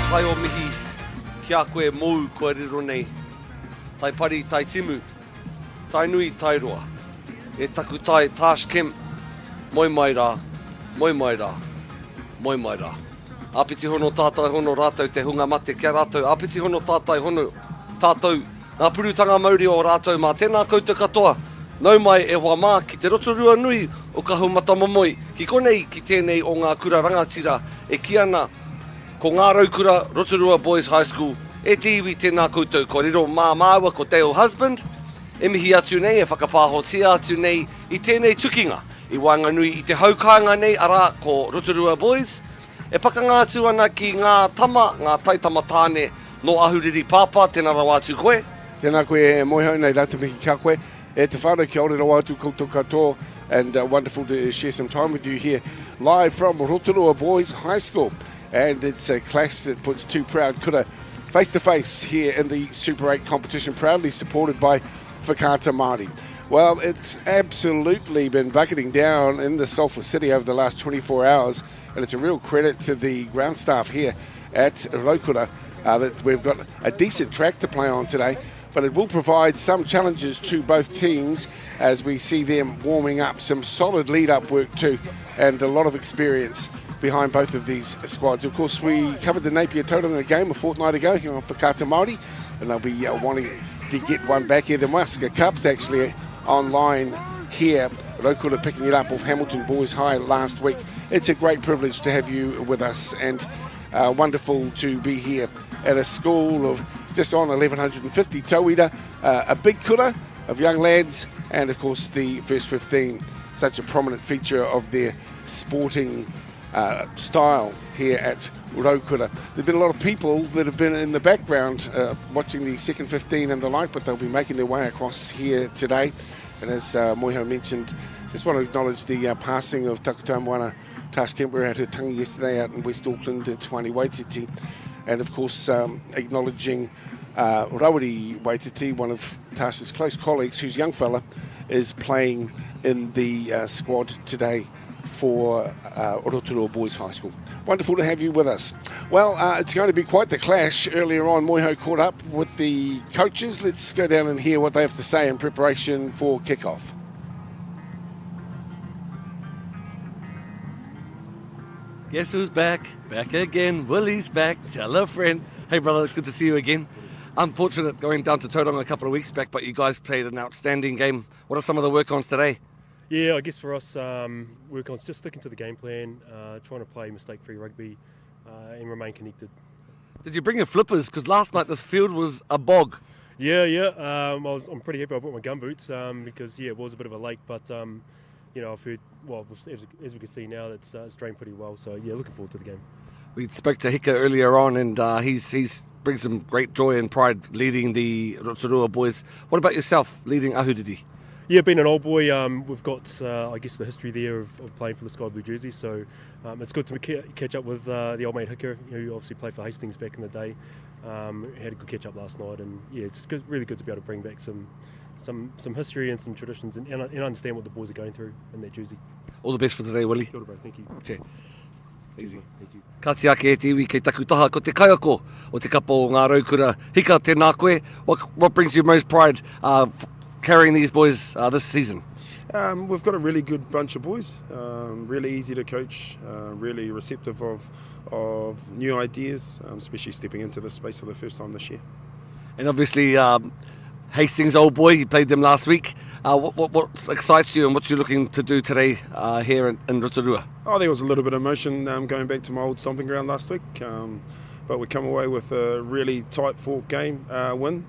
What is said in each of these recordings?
tai o mihi kia koe mou koe riro nei. Tai pari, tai timu, tai nui, tai roa. E taku tai Tash Kim, moi mai rā, moi mai rā, moi mai rā. Apiti hono tātai hono rātou te hunga mate kia rātou. Apiti hono tātai hono tātou ngā purutanga mauri o rātou mā tēnā koutou katoa. Nau mai e hoa mā ki te Rotorua nui o ka haumata momoi. Ki konei ki tēnei o ngā kura rangatira e ki ana ko ngā raukura Rotorua Boys High School. E te iwi tēnā koutou kōrero mā māua ko Dale Husband. E mihi atu nei, e whakapāhotia atu nei i tēnei tukinga. I Wainganui i te haukanga nei ara ko Rotorua Boys. E pakanga atu ana ki ngā tama, ngā taitama tāne no ahuriri pāpā, tēnā rau atu koe. Tēnā koe e moihau nei rātu mihi kia koe. E te whānau kia ore rau atu koutou katoa, and wonderful to share some time with you here live from Rotorua Boys High School. And it's a clash that puts two proud kura face to face here in the Super 8 competition, proudly supported by Whakaata Māori. Well, it's absolutely been bucketing down in the Sulphur City over the last 24 hours, and it's a real credit to the ground staff here at Rotorua that we've got a decent track to play on today. But it will provide some challenges to both teams as we see them warming up. Some solid lead-up work too, and a lot of experience behind both of these squads. Of course, we covered the Napier Tauranga game a fortnight ago here on Whakaata Māori, and they'll be wanting to get one back here. The Musker Cup's actually online here. Rotorua picking it up off Hamilton Boys High last week. It's a great privilege to have you with us, and wonderful to be here at a school of just on 1,150 tauira, a big kura of young lads, and of course the first 15, such a prominent feature of their sporting style here at Rotorua. There've been a lot of people that have been in the background watching the second 15 and the like, but they'll be making their way across here today. And as Moiho mentioned, just want to acknowledge the passing of Takutā Moana Tash Kemp. We were at her tangi yesterday out in West Auckland at Tuani Waititi. And of course, acknowledging Rawiri Waititi, one of Tash's close colleagues, whose young fella is playing in the squad today for Rotorua Boys High School. Wonderful to have you with us. Well, it's going to be quite the clash. Earlier on, Moiho caught up with the coaches. Let's go down and hear what they have to say in preparation for kickoff. Guess who's back? Back again. Willie's back. Tell a friend. Hey, brother, it's good to see you again. Unfortunate going down to Tauranga a couple of weeks back, but you guys played an outstanding game. What are some of the work-ons today? Yeah, I guess for us, work-ons just sticking to the game plan, trying to play mistake-free rugby and remain connected. Did you bring your flippers? Because last night this field was a bog. Yeah. I'm pretty happy I brought my gumboots because, it was a bit of a lake, but I've heard, as we can see now, it's drained pretty well. So, looking forward to the game. We spoke to Haka earlier on, and he's brings some great joy and pride leading the Rotorua boys. What about yourself, leading Ahuriri? Yeah, being an old boy, we've got, the history there of playing for the Sky Blue jersey. So it's good to catch up with the old mate Haka, who obviously played for Hastings back in the day. Had a good catch up last night, and it's really good to be able to bring back some history and some traditions and understand what the boys are going through in that jersey. All the best for today, Willie. Kia ora, bro. Thank you. Cheers. Easy. Thank you. Ka te ake e te iwi kei taku taha ko te kaiako o te kapa o ngā raukura. Hika, tēnā koe. What brings you most pride carrying these boys this season? We've got a really good bunch of boys, really easy to coach, really receptive of new ideas, especially stepping into this space for the first time this year. And obviously Hastings, old boy, you played them last week. What excites you and what you're looking to do today here in Rotorua? There was a little bit of emotion going back to my old stomping ground last week, but we come away with a really tight fought game win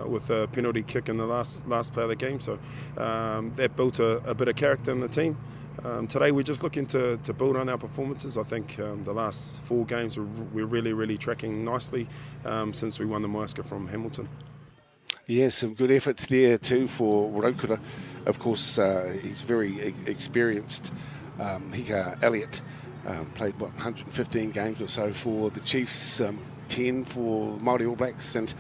with a penalty kick in the last play of the game. So that built a bit of character in the team. Today we're just looking to build on our performances. I think the last 4 games we're really tracking nicely since we won the Musker from Hamilton. Yes, some good efforts there too for Rotorua. Of course, he's very experienced. Hika Elliott played 115 games or so for the Chiefs, 10 for Māori All Blacks, and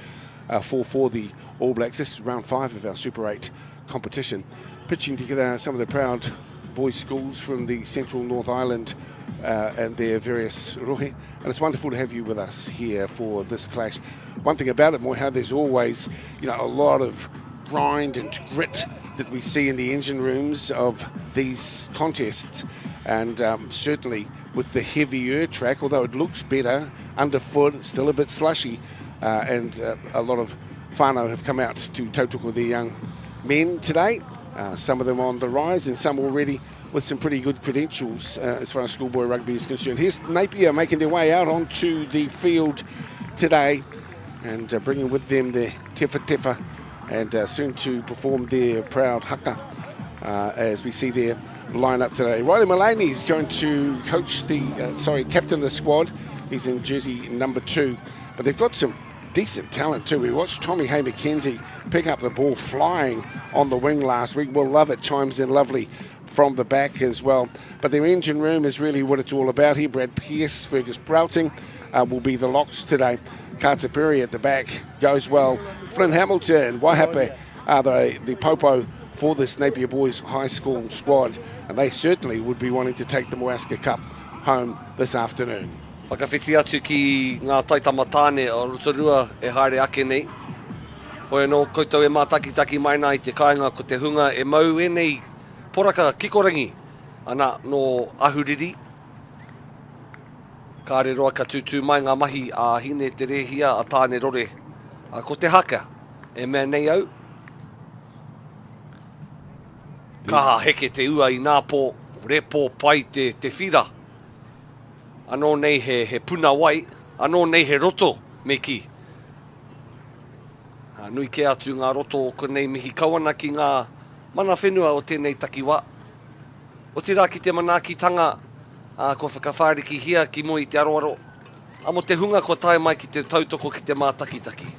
4 for the All Blacks. This is round 5 of our Super 8 competition, pitching together some of the proud boys' schools from the Central North Island and their various rohe. And it's wonderful to have you with us here for this clash. One thing about it, Moiha, there's always, a lot of grind and grit that we see in the engine rooms of these contests. And certainly with the heavier track, although it looks better underfoot, it's still a bit slushy. And a lot of whānau have come out to tautoko their young men today. Some of them on the rise and some already with some pretty good credentials as far as schoolboy rugby is concerned. Here's Napier making their way out onto the field today and bringing with them their tefa tefa and soon to perform their proud haka as we see their lineup today. Riley Mullaney is going to coach captain the squad. He's in jersey number 2, but they've got some decent talent too. We watched Tommy Hay McKenzie pick up the ball flying on the wing last week. Will Love it chimes in lovely from the back as well. But their engine room is really what it's all about here. Brad Pearce, Fergus Broughting will be the locks today. Carter Perry at the back goes well. Flynn Hamilton, Waihape are the popo for this Napier Boys High School squad, and they certainly would be wanting to take the Moaska Cup home this afternoon. Whakawhiti atu ki ngā taitamatāne o Rotorua e haere ake nei. Hoi anō koutou e mātakitaki mai nā I te kāinga ko te hunga e mau e nei poraka kikorangi ana no ahuriri. Kāre roa ka tūtū mai ngā mahi a hine te rehia a tāne rore. Ko te haka e mea nei au. Kaha heke te ua I nā pō, repo pai te whira. Anō nei he puna wai, anō nei he roto me ki. Nui ke atu ngā roto o konei mihi kawana ki ngā mana whenua o tēnei takiwa. O te rā ki te manaakitanga, ko whakawhāriki hia ki mo I te aroaro. Amo te hunga ko tae mai ki te tautoko ki te mātakitaki.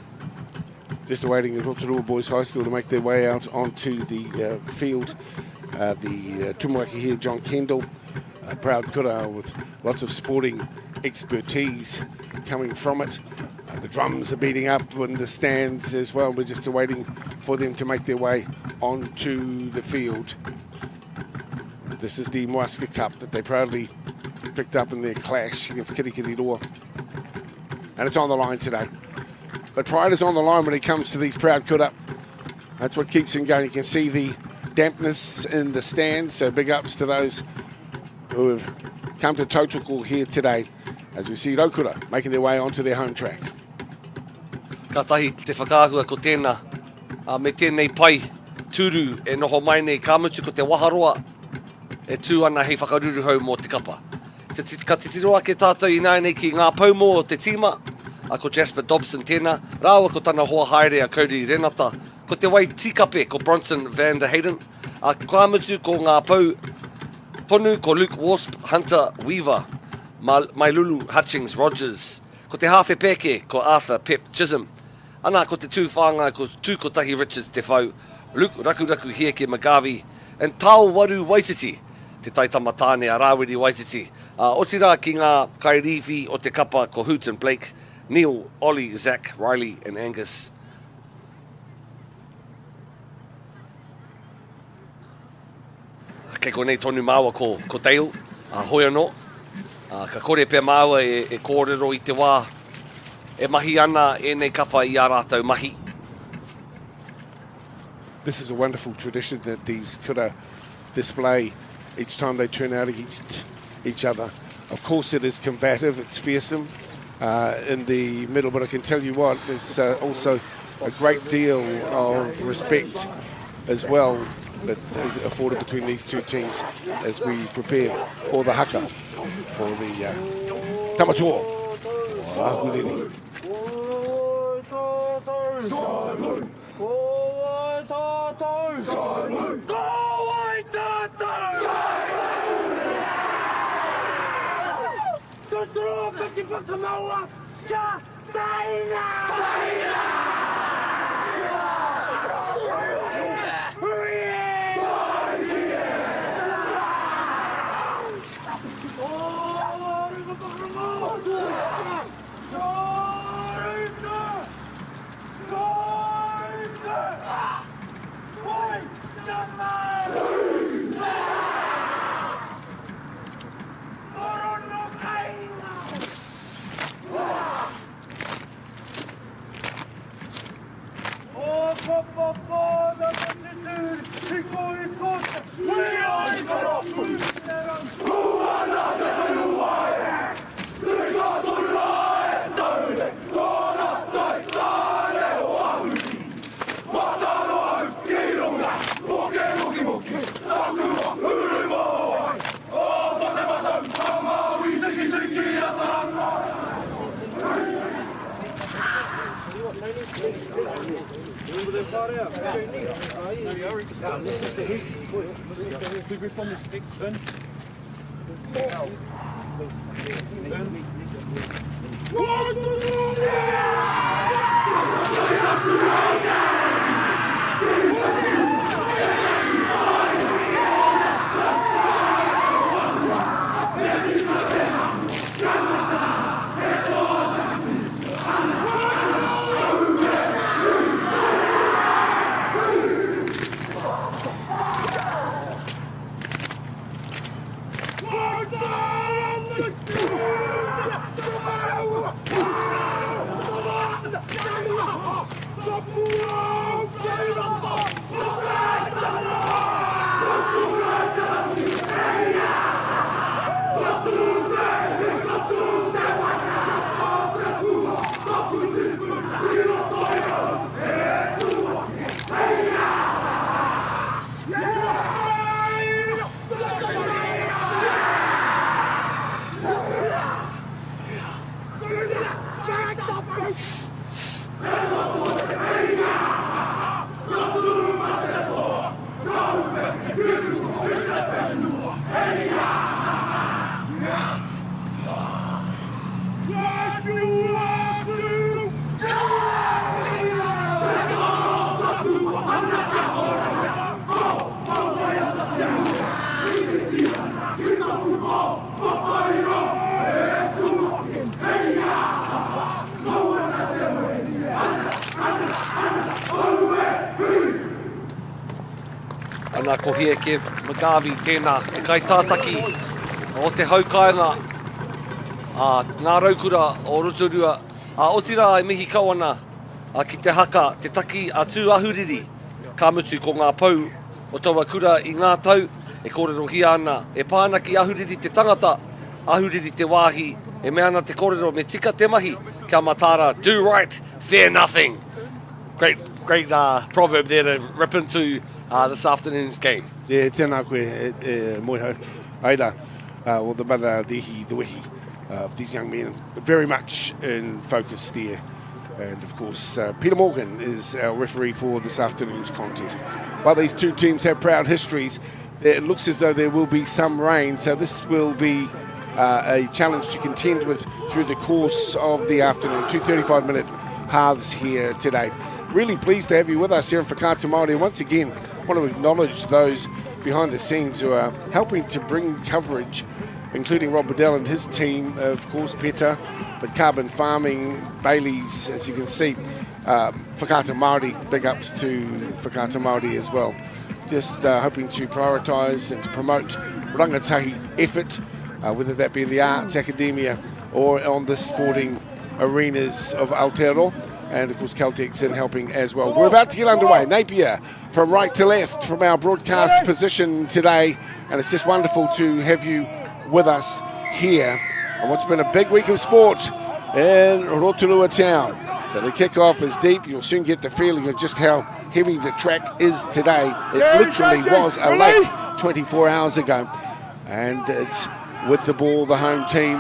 Just awaiting the Rotorua Boys High School to make their way out onto the field. The tumuaki here, John Kendall, a proud kura with lots of sporting expertise coming from it. The drums are beating up in the stands as well. We're just waiting for them to make their way onto the field. This is the Moaska Cup that they proudly picked up in their clash against Kirikiriroa. And it's on the line today. But pride is on the line when it comes to these proud kura. That's what keeps them going. You can see the dampness in the stands, so big ups to those who have come to Tautoko here today as we see Raukura making their way onto their home track. Ka tahi te whakaahua ko tēnā, me tēnei pai tūru e noho mai nei kāmutu ko te waharoa e tū ana hei whakaruru hau mō te kapa. Ka te tiroa ke tātou I nei ki ngā paumo o te tīma, ko Jasper Dobson tēnā, rāua ko tana hoa haere a Cody Renata, ko te wai tikape ko Bronson van der Hayden, kāmutu ko ngā pau tonu ko Luke Wasp, Hunter Weaver, Mailulu Hutchings Rogers, ko te hawhe peke ko Arthur Pep Chisholm, ana ko te tū whāngai ko Tūkotahi Richards te whau, Luke Rakuraku Hieke Magavi, and Tau Waru Waititi, te taitamatāne a Rawiri Waititi. O tira ki ngā kairiwhi o te kapa ko Hooten Blake, Neil, Ollie, Zach, Riley and Angus. Kei konei tonu māua ko Dale, hoi anō. Ka kore pia māua e kōrero I te wā. E mahi ana e nei kapa I a rātou mahi. This is a wonderful tradition that these kura display each time they turn out against each other. Of course it is combative, it's fearsome in the middle, but I can tell you what, there's also a great deal of respect as well that is afforded between these two teams as we prepare for the haka, for the tamatoa. Ana ko hia ke Magavi tēnā, te kaitātaki o te haukainga ngā raukura o Rotorua. Otira e mihi kawana ki te haka, te taki a tū ahuriri. Ka mutu ko ngā pau o taua kura i ngā tau, e kōrero hi ana, e pāna ki ahuriri te tangata, ahuriri te wāhi, e mea ana te kōrero me tika te mahi, kia matara, do right, fear nothing. Great proverb there to rip into this afternoon's game. Yeah, tēnā koe, moi hau. Aira, well, the mana dihi, the wehi of these young men, very much in focus there. And of course, Peter Morgan is our referee for this afternoon's contest. While these two teams have proud histories, it looks as though there will be some rain, so this will be a challenge to contend with through the course of the afternoon. 2 35-minute halves here today. Really pleased to have you with us here in Whakaata Māori. Once again, want to acknowledge those behind the scenes who are helping to bring coverage, including Rob Bedell and his team, of course, PETA, but Carbon Farming, Bailey's, as you can see, Whakaata Māori, big ups to Whakaata Māori as well. Just hoping to prioritise and to promote rangatahi effort, whether that be in the arts, academia, or on the sporting arenas of Aotearoa. And of course Caltech's in helping as well. We're about to get underway. Napier from right to left from our broadcast position today. And it's just wonderful to have you with us here on what's been a big week of sport in Rotorua town. So the kickoff is deep. You'll soon get the feeling of just how heavy the track is today. It literally was a lake 24 hours ago. And it's with the ball, the home team.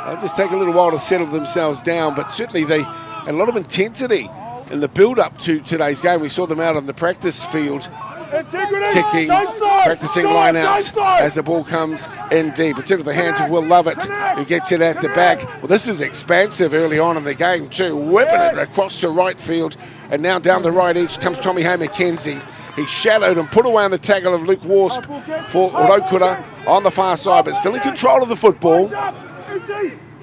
They'll just take a little while to settle themselves down, but certainly a lot of intensity in the build-up to today's game. We saw them out on the practice field, kicking, practicing line-outs as the ball comes in deep. It's into the hands of Will Lovett, who gets it at the back. Well, this is expansive early on in the game too, whipping it across to right field, and now down the right edge comes Tommy Hay McKenzie. He shadowed and put away on the tackle of Luke Wasp for Raukura on the far side, but still in control of the football.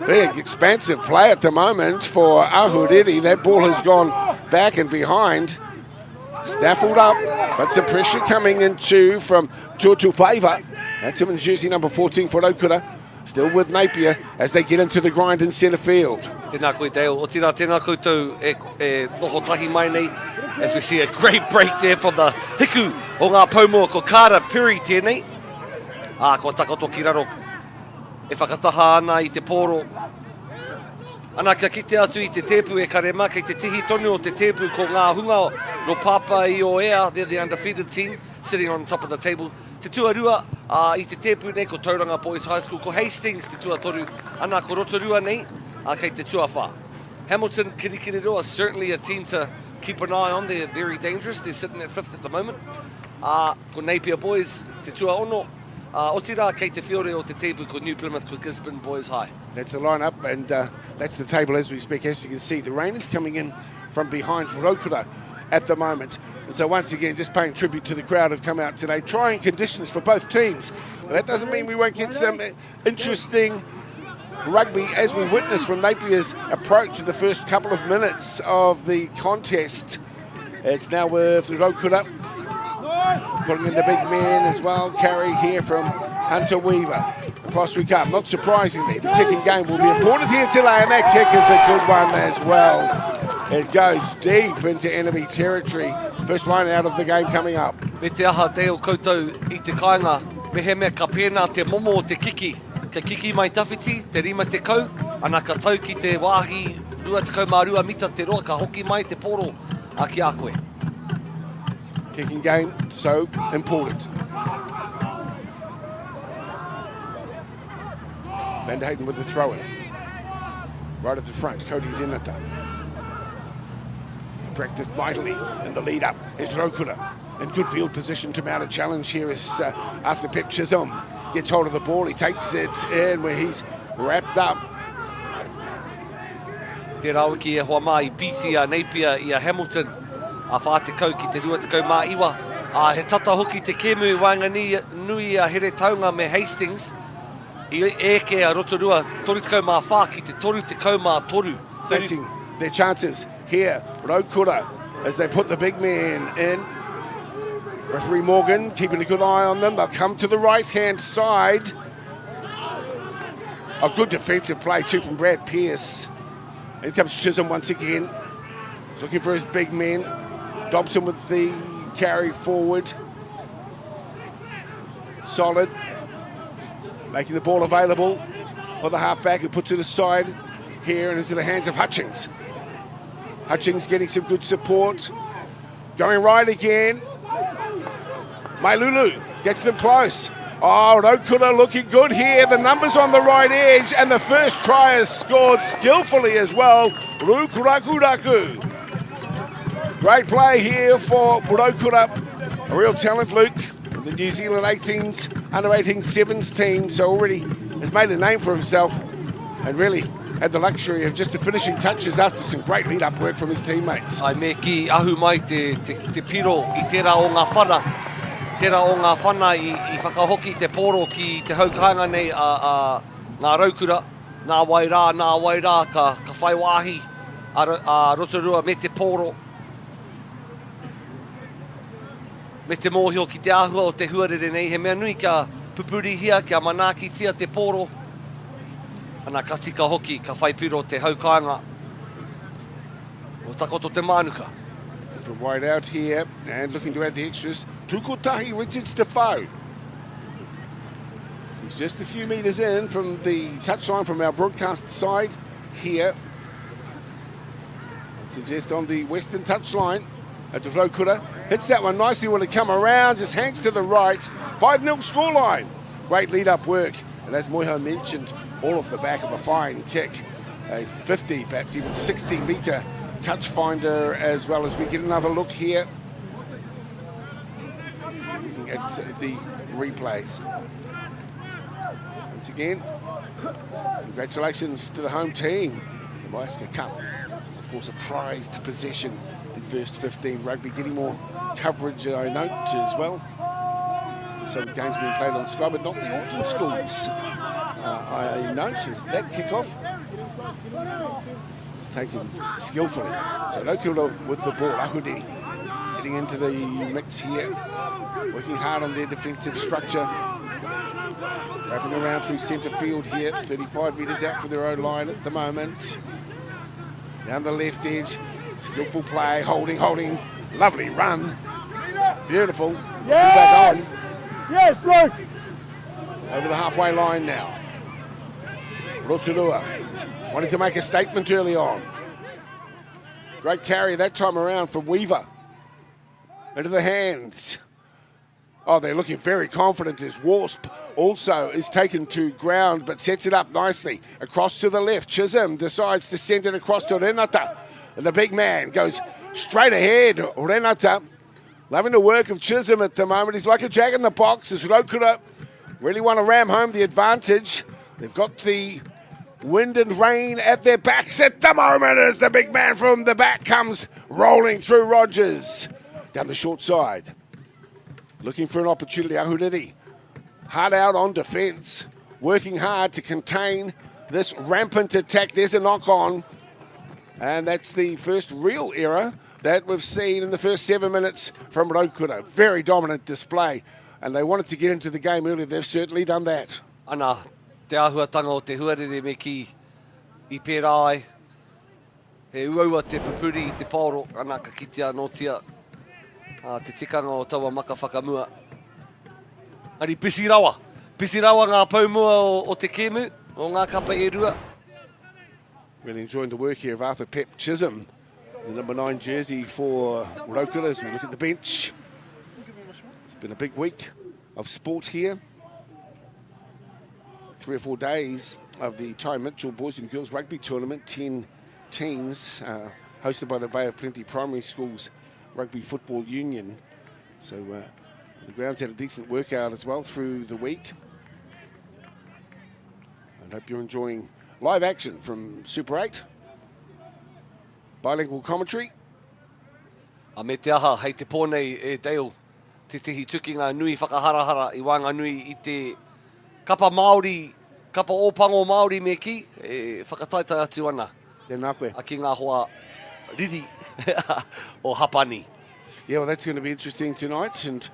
Big, expansive play at the moment for Ahuriri. That ball has gone back and behind. Snaffled up, but some pressure coming into from Tuatu Favour. That's him in jersey number 14 for Raukura. Still with Napier as they get into the grind in centre field. Tēnā koe Dale, o tira tēnā koutou e noho tahi mai nei. As we see a great break there from the hiku o ngā paumoa ko Kara Piri tēnei. Ko takoto ki raro e whakataha ana I te pōro. Ana kia kite atu I te tepu e karema kei te tihi tonu o te tepu ko ngā hunga no papa I o ea. They're the undefeated team sitting on top of the table. Te tuarua I te tepu nei ko Tauranga Boys High School, ko Hastings te tuatoru, ana ko Rotorua nei kei te tuawha. Hamilton, Kirikiriroa, certainly a team to keep an eye on. They're very dangerous. They're sitting at 5th at the moment. Ko Napier Boys, te tua ono. Otira kei te whiore o te tepu ko New Plymouth, ko Gisborne Boys High. That's the lineup, and that's the table as we speak. As you can see, the rain is coming in from behind Rotorua at the moment. And so once again, just paying tribute to the crowd who've come out today. Trying conditions for both teams. But that doesn't mean we won't get some interesting rugby as we witness from Napier's approach in the first couple of minutes of the contest. It's now with Rotorua putting in the big man as well. Carry here from Hunter Weaver. Across we come. Not surprisingly, the kicking game will be important here today, and that kick is a good one as well. It goes deep into enemy territory. First line out of the game coming up. Me te aha te o koutou I te kāinga. Me he mea ka pēnā te momo o te kiki. Ka kiki mai tawhiti, te rima te kau. Ana ka tau ki te wāhi 22 mita te roa, ka hoki mai te poro a ki a koe. Kicking game, so important. Van der Hayden with the throw-in. Right at the front, Cody Dinata. Practiced mightily in the lead-up. Is Rotorua in good field position to mount a challenge here as after Pep Chisholm gets hold of the ball. He takes it in where he's wrapped up. Te rauki e hoa mai, Piti a Napier I a Hamilton. A wha te kau ki te rua te kau mā iwa. He tata hoki te kemu wangani nui a here taunga me Hastings. I eke a Rotorua, toru te kau mā wha ki te toru te kau mā toru. Betting their chances here. Rotorua as they put the big man in. Referee Morgan keeping a good eye on them. They'll come to the right-hand side. A good defensive play too from Brad Pearce. Here comes Chisholm once again. He's looking for his big man. Dobson with the carry forward. Solid. Making the ball available for the halfback who puts it aside here and into the hands of Hutchings. Hutchings getting some good support. Going right again. Mailulu gets them close. Oh, Rotorua looking good here. The numbers on the right edge, and the first try is scored skillfully as well. Rukuraku. Great play here for Rotorua. A real talent, Luke. The New Zealand 18s, under 18 sevens team, so already has made a name for himself and really had the luxury of just the finishing touches after some great lead-up work from his teammates. Ai me ki ahu mai te piro I tērā o ngā whana. Tērā o ngā whana I whakahoki te poro ki te haukanga nei a ngā raukura. Nā wairā, ka whai wāhi a Rotorua me te poro. Me te mōhio ki te āhua o te huarere nei, he mea nui ka pupuri hia, kia manaki tia te poro. Ana ka tika hoki, ka whaipiro te haukanga. O takoto te manuka. From wide out here, and looking to add the extras, Tukotahi Richards Defoe. He's just a few metres in from the touchline from our broadcast side here. I'd suggest on the western touchline. At the Rotorua, hits that one nicely when it come around, just hangs to the right. 5-0 scoreline. Great lead-up work. And as Moiho mentioned, all off the back of a fine kick. A 50, perhaps even 60-metre touch finder as well as we get another look here. Looking at the replays. Once again, congratulations to the home team. The Maiska Cup, of course, a prized possession. First 15 rugby, getting more coverage, I note, as well. So the game's being played on Sky, but not the Auckland schools. I note that kickoff is taken skillfully. So Rotorua with the ball, Ahudi getting into the mix here, working hard on their defensive structure. Wrapping around through centre field here, 35 metres out from their own line at the moment. Down the left edge. Skillful play, holding. Lovely run. Beautiful. Back on. Yes, Luke. Over the halfway line now. Rotorua wanting to make a statement early on. Great carry that time around from Weaver. Into the hands. Oh, they're looking very confident as Wasp also is taken to ground but sets it up nicely. Across to the left. Chisholm decides to send it across to Renata. The big man goes straight ahead. Renata loving the work of Chisholm at the moment. He's like a jack in the box as Rotorua really want to ram home the advantage. They've got the wind and rain at their backs at the moment as the big man from the back comes rolling through Rogers. Down the short side. Looking for an opportunity. Ahuriri hard out on defence. Working hard to contain this rampant attack. There's a knock on. And that's the first real error that we've seen in the first 7 minutes from Rotorua. Very dominant display. And they wanted to get into the game earlier. They've certainly done that. Ana, te āhuatanga o te huarere me ki I pērā ai. He uaua te pupuri I te paoro. Ana ka kitea notia. Te tikanga o taua maka whakamua. Ari pisi rawa. Pisi rawa ngā paumua o te kēmu, o ngā kapa e rua. Really enjoying the work here of Arthur Pep Chisholm, the number 9 jersey for Rotorua as we look at the bench. It's been a big week of sport here. 3 or 4 days of the Ty Mitchell Boys and Girls Rugby Tournament, 10 teams, hosted by the Bay of Plenty Primary Schools Rugby Football Union. So the grounds had a decent workout as well through the week. I hope you're enjoying live action from Super 8. Bilingual commentary. A me te aha, hei te pōnei e Dale. Te tehi tukinga nui whakaharahara I wanga nui I te kapa Māori, kapa ōpango Māori me ki, e whakataitai atu ana. Tēnā koe. A ki ngā hoa riri o Hapani. Yeah, well, that's going to be interesting tonight, and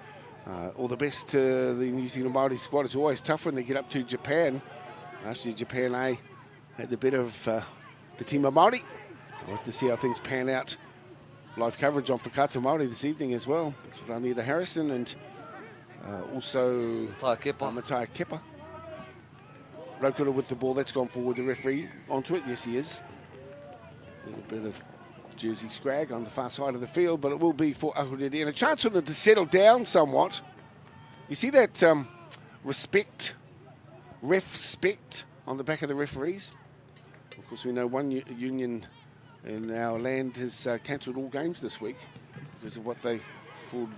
all the best to the New Zealand Māori squad. It's always tough when they get up to Japan. Actually, Japan A had the bit of the team of Māori. I'll have to see how things pan out. Live coverage on Whakata Māori this evening as well. Ranita Harrison and also Matai Kepa. Rotorua with the ball. That's gone forward. The referee onto it. Yes, he is. There's a bit of jersey scrag on the far side of the field, but it will be for Ahuriri. And a chance for them to settle down somewhat. You see that ref-spect on the back of the referees? Of course, we know one union in our land has cancelled all games this week because of what they called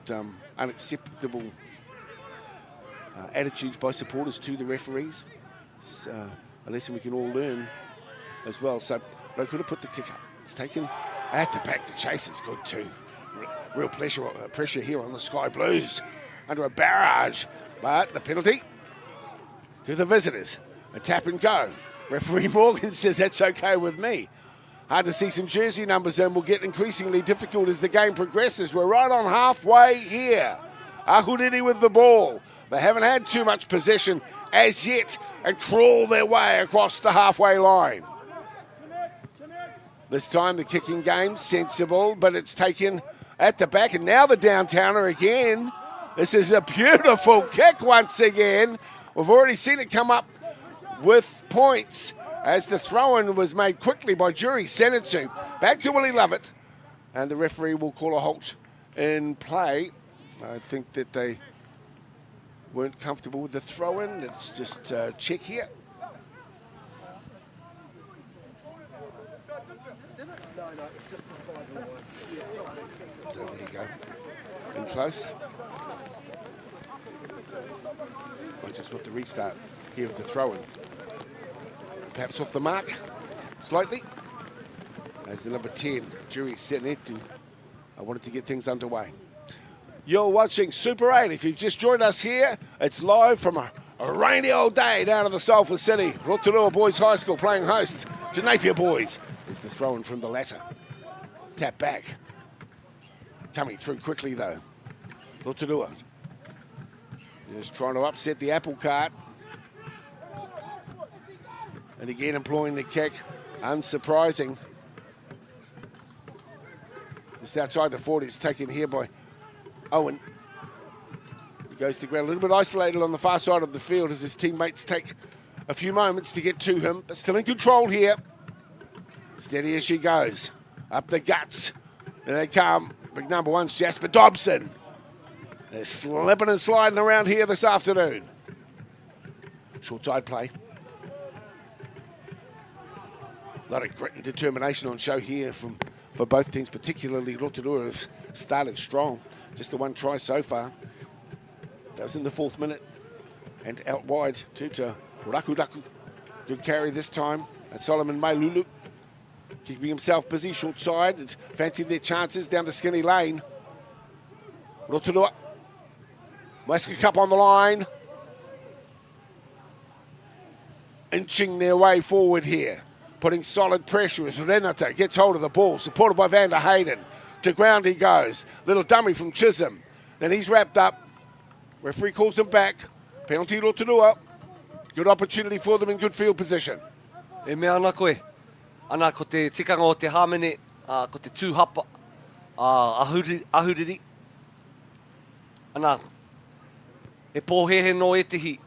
unacceptable attitudes by supporters to the referees. It's a lesson we can all learn as well. So they could have put the kick up. It's taken at the back. The chase is good too. Real pressure here on the Sky Blues under a barrage. But the penalty to the visitors. A tap and go. Referee Morgan says that's okay with me. Hard to see some jersey numbers and will get increasingly difficult as the game progresses. We're right on halfway here. Ahuriri with the ball. They haven't had too much possession as yet and crawl their way across the halfway line. This time the kicking game, sensible, but it's taken at the back. And now the downtowner again. This is a beautiful kick once again. We've already seen it come up with points as the throw-in was made quickly by Jury Senetsu. Back to Willie Lovett. And the referee will call a halt in play. I think that they weren't comfortable with the throw-in. Let's just check here. So there you go. In close. I just want the restart here of the throw-in. Perhaps off the mark slightly. As the number 10, Jury Senetsu, I wanted to get things underway. You're watching Super 8. If you've just joined us here, it's live from a rainy old day down in the Sulphur City. Rotorua Boys High School playing host to Napier Boys. There's the throw-in from the latter. Tap back. Coming through quickly though. Rotorua just trying to upset the apple cart. And again employing the kick. Unsurprising. Just outside the 40, it's taken here by Owen. He goes to ground, a little bit isolated on the far side of the field as his teammates take a few moments to get to him, but still in control here. Steady as she goes. Up the guts. There they come. Big number one's Jasper Dobson. They're slipping and sliding around here this afternoon. Short side play. A lot of grit and determination on show here for both teams, particularly Rotorua have started strong. Just the one try so far. That was in the 4th minute. And out wide to Rakuraku. Good carry this time. And Solomon Mailulu keeping himself busy, short side, and fancying their chances down the skinny lane. Rotorua. Wesker Cup on the line. Inching their way forward here. Putting solid pressure as Renata gets hold of the ball, supported by Van der Hayden. To ground he goes. Little dummy from Chisholm. Then he's wrapped up. Referee calls him back. Penalty Rotorua. Good opportunity for them in good field position. E mea ana koe. Ana ko te tikanga o te hāmene, ko te tūhapa, ahuriri. Ana, e pōhehe no e tihi.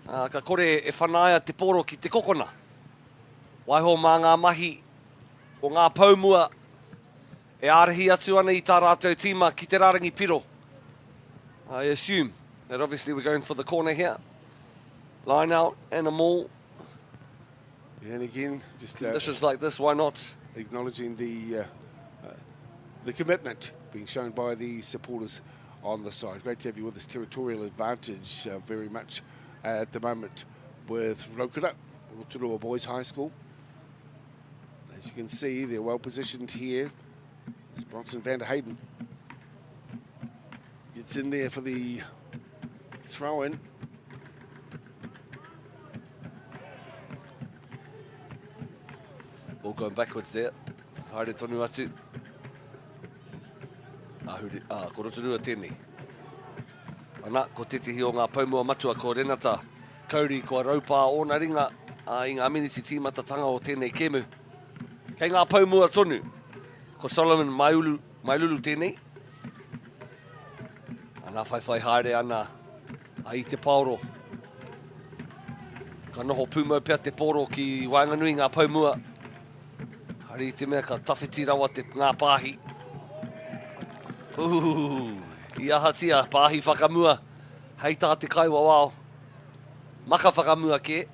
Ka kore e whanaia te poro ki te kokona. Waiho mā ngā mahi o ngā paumua e ārahi atu ana I tā rātou tīma ki te rarangi piro. I assume that obviously we're going for the corner here. Line out and a maul. And again, just Conditions like this, why not? acknowledging the commitment being shown by the supporters on the side. Great to have you with us. Territorial advantage very much at the moment with Rotorua Boys High School. As you can see, they're well positioned here. As Bronson Van der Hayden gets in there for the throw-in. All going backwards there. Haere tonu atu. Ko Rotorua tēnei. Ana, ko tetihi o ngā paumua matua ko Renata. Kauri ko raupā ona ringa I ngā miniti tīmatatanga o tēnei kemu. Kei ngā paumua tonu. Ko Solomon Mailulu tēnei. Ana whaiwhai haere ana I te pauro. Ka noho pūmau pia te poro ki Wainganui ngā paumua. Hari te mea ka tawhiti rawa te ngā pāhi. I ahatia, pāhi whakamua. Hei tā te kaiwa wao. Maka whakamua ke.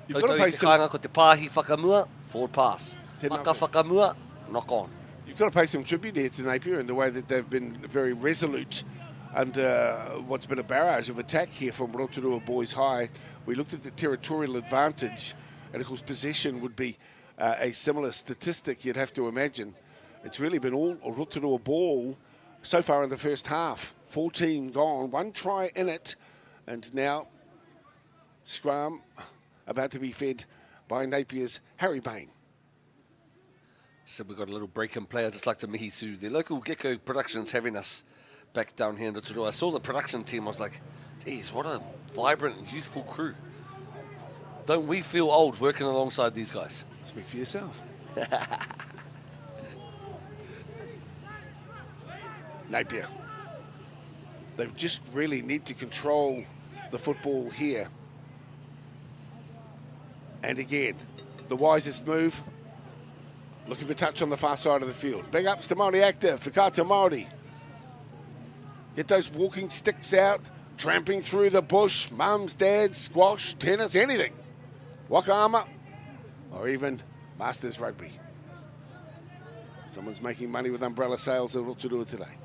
You've got to Koutou pay I te kāinga ko te pāhi whakamua, forward pass. Maka whakamua, knock on. You've got to pay some tribute here to Napier in the way that they've been very resolute under what's been a barrage of attack here from Rotorua Boys High. We looked at the territorial advantage, and of course possession would be a similar statistic you'd have to imagine. It's really been all Rotorua ball so far in the first half. 14 gone, one try in it, and now scrum about to be fed by Napier's Harry Bain. So we've got a little break-in player. I'd just like to mihi to the local Gecko Productions having us back down here in Rotorua. I saw the production team. I was like, geez, what a vibrant and youthful crew. Don't we feel old working alongside these guys? Speak for yourself. Napier. They just really need to control the football here. And again, the wisest move. Looking for touch on the far side of the field. Big ups to Māori active, Whakata Māori. Get those walking sticks out, tramping through the bush, mums, dads, squash, tennis, anything. Wakaama, or even Masters Rugby. Someone's making money with umbrella sales at Rotorua today.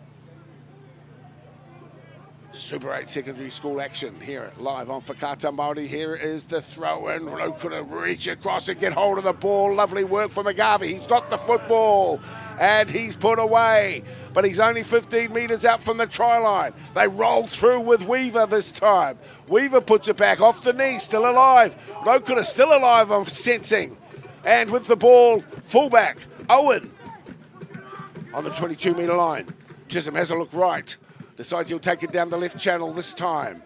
Super 8 secondary school action here live on Whakata Māori. Here is the throw-in. Rotorua reach across and get hold of the ball. Lovely work from McGarvey. He's got the football and he's put away. But he's only 15 metres out from the try line. They roll through with Weaver this time. Weaver puts it back off the knee, still alive. Rotorua still alive on sensing. And with the ball, fullback, Owen on the 22-metre line. Chisholm has a look right. Decides he'll take it down the left channel this time.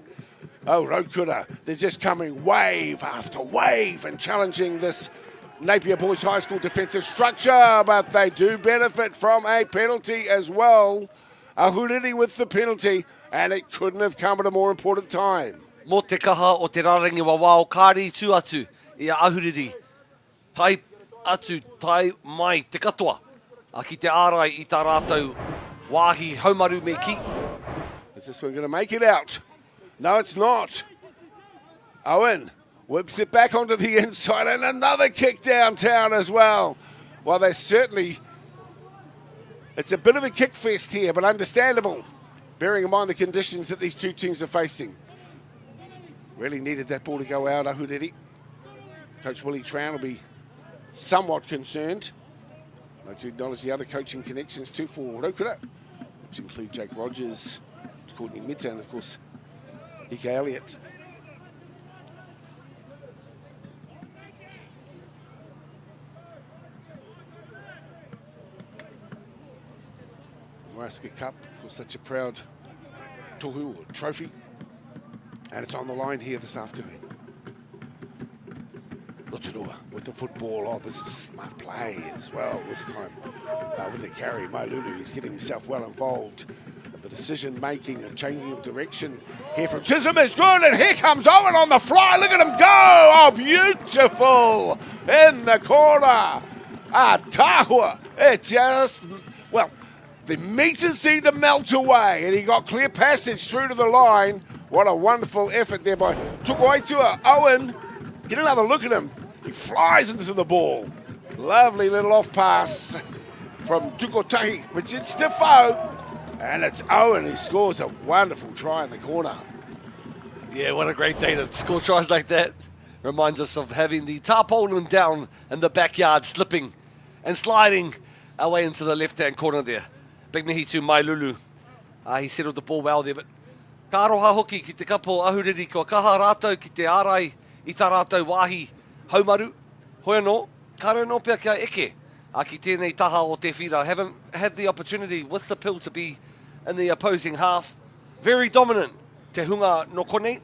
Oh, Rotorua, they're just coming wave after wave and challenging this Napier Boys High School defensive structure, but they do benefit from a penalty as well. Ahuriri with the penalty, and it couldn't have come at a more important time. Mō te kaha o te rarangi wawa o kāri tū atu i a ahuriri. Tai atu, tai mai te katoa. A ki te ārai i tā rātou wāhi haumaru me ki. Is this one going to make it out? No, it's not. Owen whips it back onto the inside, and another kick downtown as well. Well, there's certainly... It's a bit of a kick fest here, but understandable, bearing in mind the conditions that these two teams are facing. Really needed that ball to go out, Ahuriri. Coach Willie Trown will be somewhat concerned. I'd like to acknowledge the other coaching connections too for Rotorua, which include Jake Rogers, Courtney Mitta, and of course, Hika Elliott. Moaska Cup, of course, such a proud tohu or trophy, and it's on the line here this afternoon. Rotorua with the football. Oh, this is smart play as well this time. With the carry, Mailulu, he's getting himself well involved. The decision-making and changing of direction here from Chisholm is good, and here comes Owen on the fly. Look at him go! Oh, beautiful! In the corner. Tahua. It just, well, the meters seemed to melt away, and he got clear passage through to the line. What a wonderful effort there by Tukuaitua. Owen, get another look at him. He flies into the ball. Lovely little off pass from Tukotahi Richard Stifo. And it's Owen who scores a wonderful try in the corner. Yeah, what a great day to score tries like that. Reminds us of having the tarpaulin down in the backyard, slipping and sliding away into the left-hand corner there. Big mihi to Mailulu. He settled the ball well there, but ka aroha hoki ki te kapo ahuriri ko kaha rātou ki te ārai i tā rātou wāhi haumaru. Hoi anō, ka reo nō pia kia eke. Ki tēnei taha o te whira. Haven't had the opportunity with the pill to be in the opposing half. Very dominant. Te hunga no konei,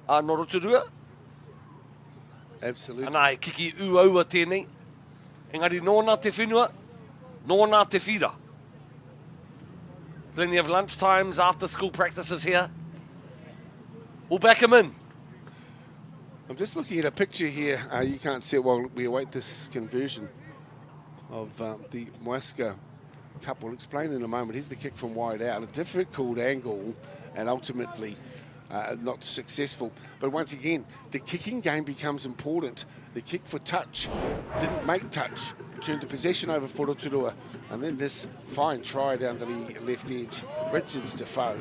no Rotorua. Absolutely. Anai kiki uaua tēnei. Engari nōna te whenua, nōna te whira. Plenty of lunch times, after school practices here. We'll back him in. I'm just looking at a picture here. You can't see it while we await this conversion of the Moaska Cup. We'll explain in a moment. Here's the kick from wide out. A difficult angle and ultimately not successful. But once again, the kicking game becomes important. The kick for touch didn't make touch. Turned the possession over for Rotorua. And then this fine try down the left edge. Richards Defoe.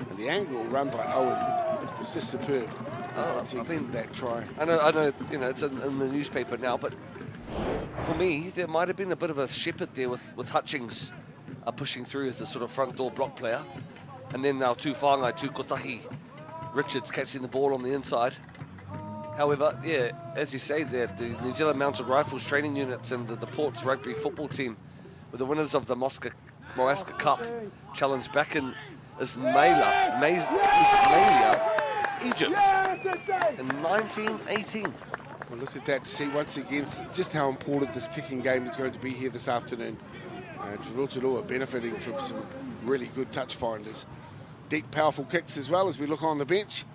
And the angle run by Owen was just superb. I mean, that try. I know, you know, it's in the newspaper now, but for me, there might have been a bit of a shepherd there with Hutchings pushing through as the sort of front door block player. And then now Tūwhāngai, Kotahi, Richards catching the ball on the inside. However, yeah, as you say there, the New Zealand Mounted Rifles training units and the Ports rugby football team were the winners of the Moaska Cup challenge back in Ismailia, Egypt in 1918. Well, look at that to see once again just how important this kicking game is going to be here this afternoon. Rotorua benefiting from some really good touch finders. Deep, powerful kicks as well as we look on the bench.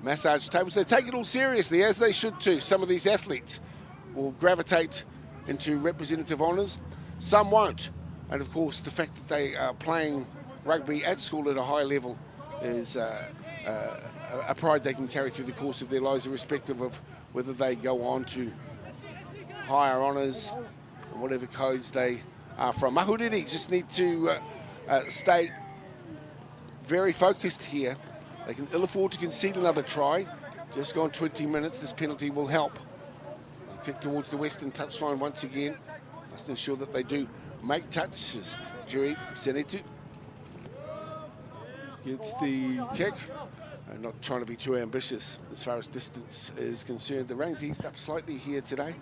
Massage tables. They take it all seriously, as they should too. Some of these athletes will gravitate into representative honours. Some won't. And of course, the fact that they are playing rugby at school at a high level is a pride they can carry through the course of their lives, irrespective of whether they go on to higher honours and whatever codes they are from. Ahuriri just need to stay very focused here. They can ill afford to concede another try. Just gone 20 minutes, this penalty will help. Kick towards the western touchline once again. Must ensure that they do make touches. Jerry Senetu gets the kick. Not trying to be too ambitious as far as distance is concerned. The rain's eased up slightly here today.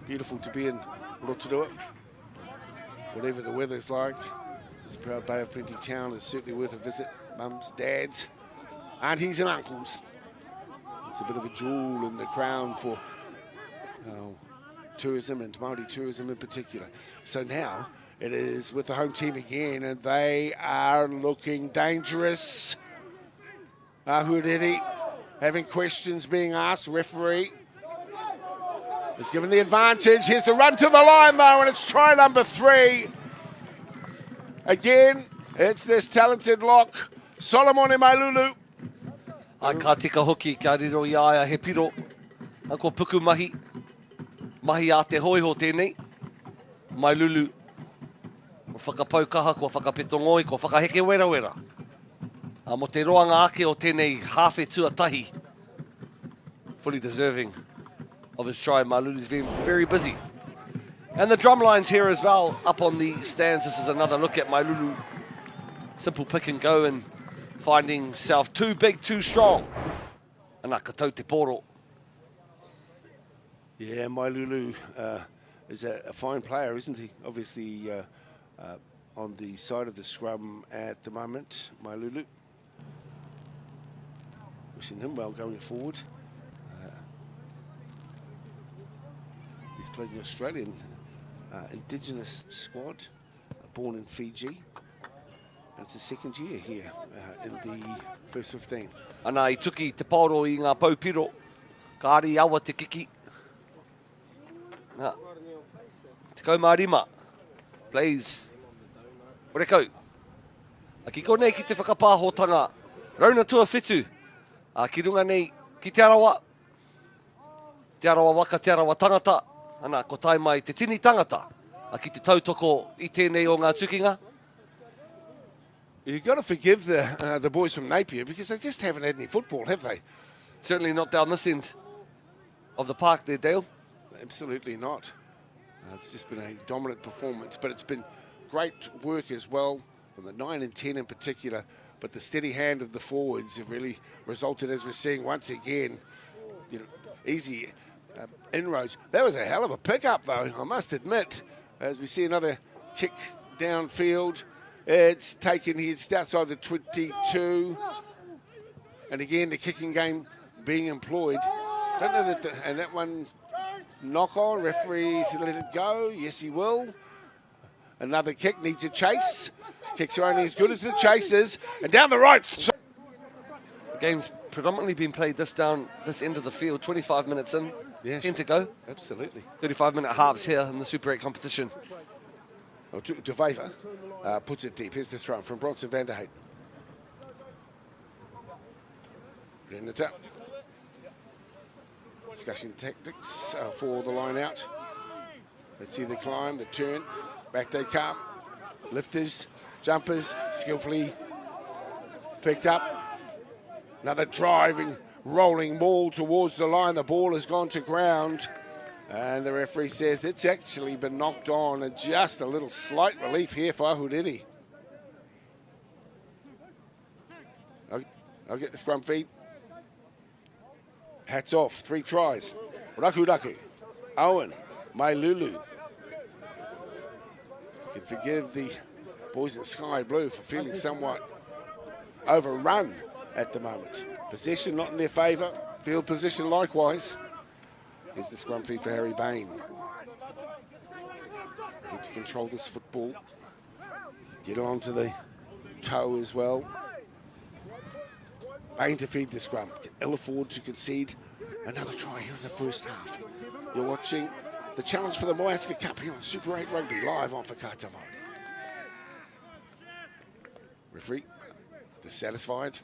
Beautiful to be in Rotorua. Whatever the weather's like, this proud Bay of Plenty town is certainly worth a visit. Mums, dads, aunties and uncles. It's a bit of a jewel in the crown for tourism and Māori tourism in particular. So now it is with the home team again, and they are looking dangerous. Ahuriri having questions being asked. Referee is given the advantage. Here's the run to the line though, and it's try number 3. Again, it's this talented lock, Solomon Mailulu. Ai ka tika hoki, kia riro i aia he piro. Ako puku mahi. Mahi a te hoiho tēnei. Mai lulu. Ko whakapaukaha, ko whakapetongoi, ko whakaheke wera. Mo te roanga ake o tēnei hawhe tuatahi. Fully deserving of his try. Malulu's been very busy. And the drum line's here as well, up on the stands. This is another look at Mailulu. Simple pick and go and finding himself too big, too strong. Ana ka tau te poro. Yeah, Mailulu is a fine player, isn't he? Obviously on the side of the scrum at the moment, Mailulu. Wishing him well going forward. He's played in the Australian Indigenous squad, born in Fiji. And it's his second year here in the first 15. Ana I tuki te pauro I ngā paupiro. Ka ari awa te kiki. Nā. Te kaumārima. Plays. Orekau. A ki konei ki te whakapāhotanga. Rauna tua whitu. A ki runga nei ki te arawa. Te arawa waka, te arawa tangata. Ana ko tai mai te tini tangata. A ki te tautoko I tēnei o ngā tukinga. You've got to forgive the boys from Napier because they just haven't had any football, have they? Certainly not down this end of the park there, Dale. Absolutely not. It's just been a dominant performance, but it's been great work as well from the 9 and 10 in particular. But the steady hand of the forwards have really resulted, as we're seeing once again, easy inroads. That was a hell of a pickup, though, I must admit, as we see another kick downfield. It's taken, it's outside the 22. And again, the kicking game being employed. Don't know that, and that one, knock on, referees let it go. Yes, he will. Another kick, needs a chase. Kicks are only as good as the chasers. And down the right. The game's predominantly been played this end of the field, 25 minutes in, 10 to go. Absolutely. 35-minute halves here in the Super 8 competition. Oh, to Vava puts it deep. Here's the throw from Bronson van der Hayden. Renata. Discussion tactics for the line out. Let's see the climb, the turn. Back they come. Lifters, jumpers, skillfully picked up. Another driving, rolling ball towards the line. The ball has gone to ground. And the referee says it's actually been knocked on, and just a little slight relief here for Ahuriri. I'll get the scrum feed. Hats off, 3 tries. Raku, Owen, Mailulu. You can forgive the boys in sky blue for feeling somewhat overrun at the moment. Possession not in their favour, field position likewise. Here's the scrum feed for Harry Bain. Need to control this football. Get onto the toe as well. Bain to feed the scrum. Can ill afford to concede another try here in the first half. You're watching the challenge for the Moaska Cup here on Super 8 Rugby, live on Whakata Māori. Referee dissatisfied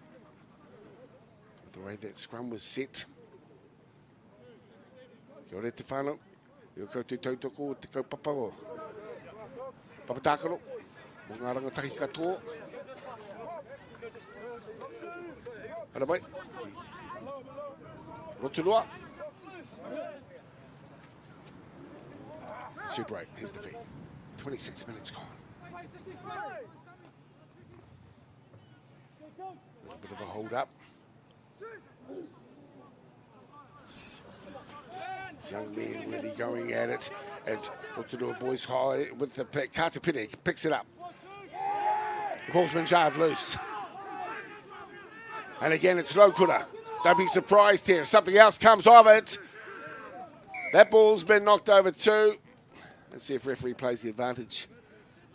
with the way that scrum was set. Kia ora te whānau, i o kau te tautoko o te kaupapa o Papatakaro, mo ngā rangataki katoa. Ara mai, Rotorua. Super 8, here's the feed. 26 minutes gone. A little bit of a hold up. Young men really going at it, and Rotorua Boys High with the pick. Carter Pine picks it up. The ball's been jarred loose. And again, it's Rokura. Don't be surprised here if something else comes of it. That ball's been knocked over too. Let's see if referee plays the advantage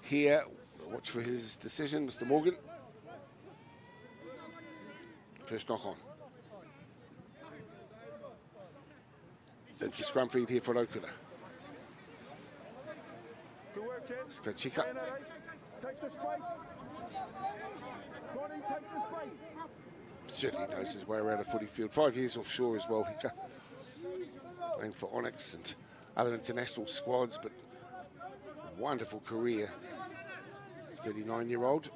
here. Watch for his decision, Mr. Morgan. First knock on. It's a scrum feed here for Rotorua. Let's go check up. Certainly knows his way around a footy field. 5 years offshore as well, Haka. Playing for Onyx and other international squads, but wonderful career. 39-year-old.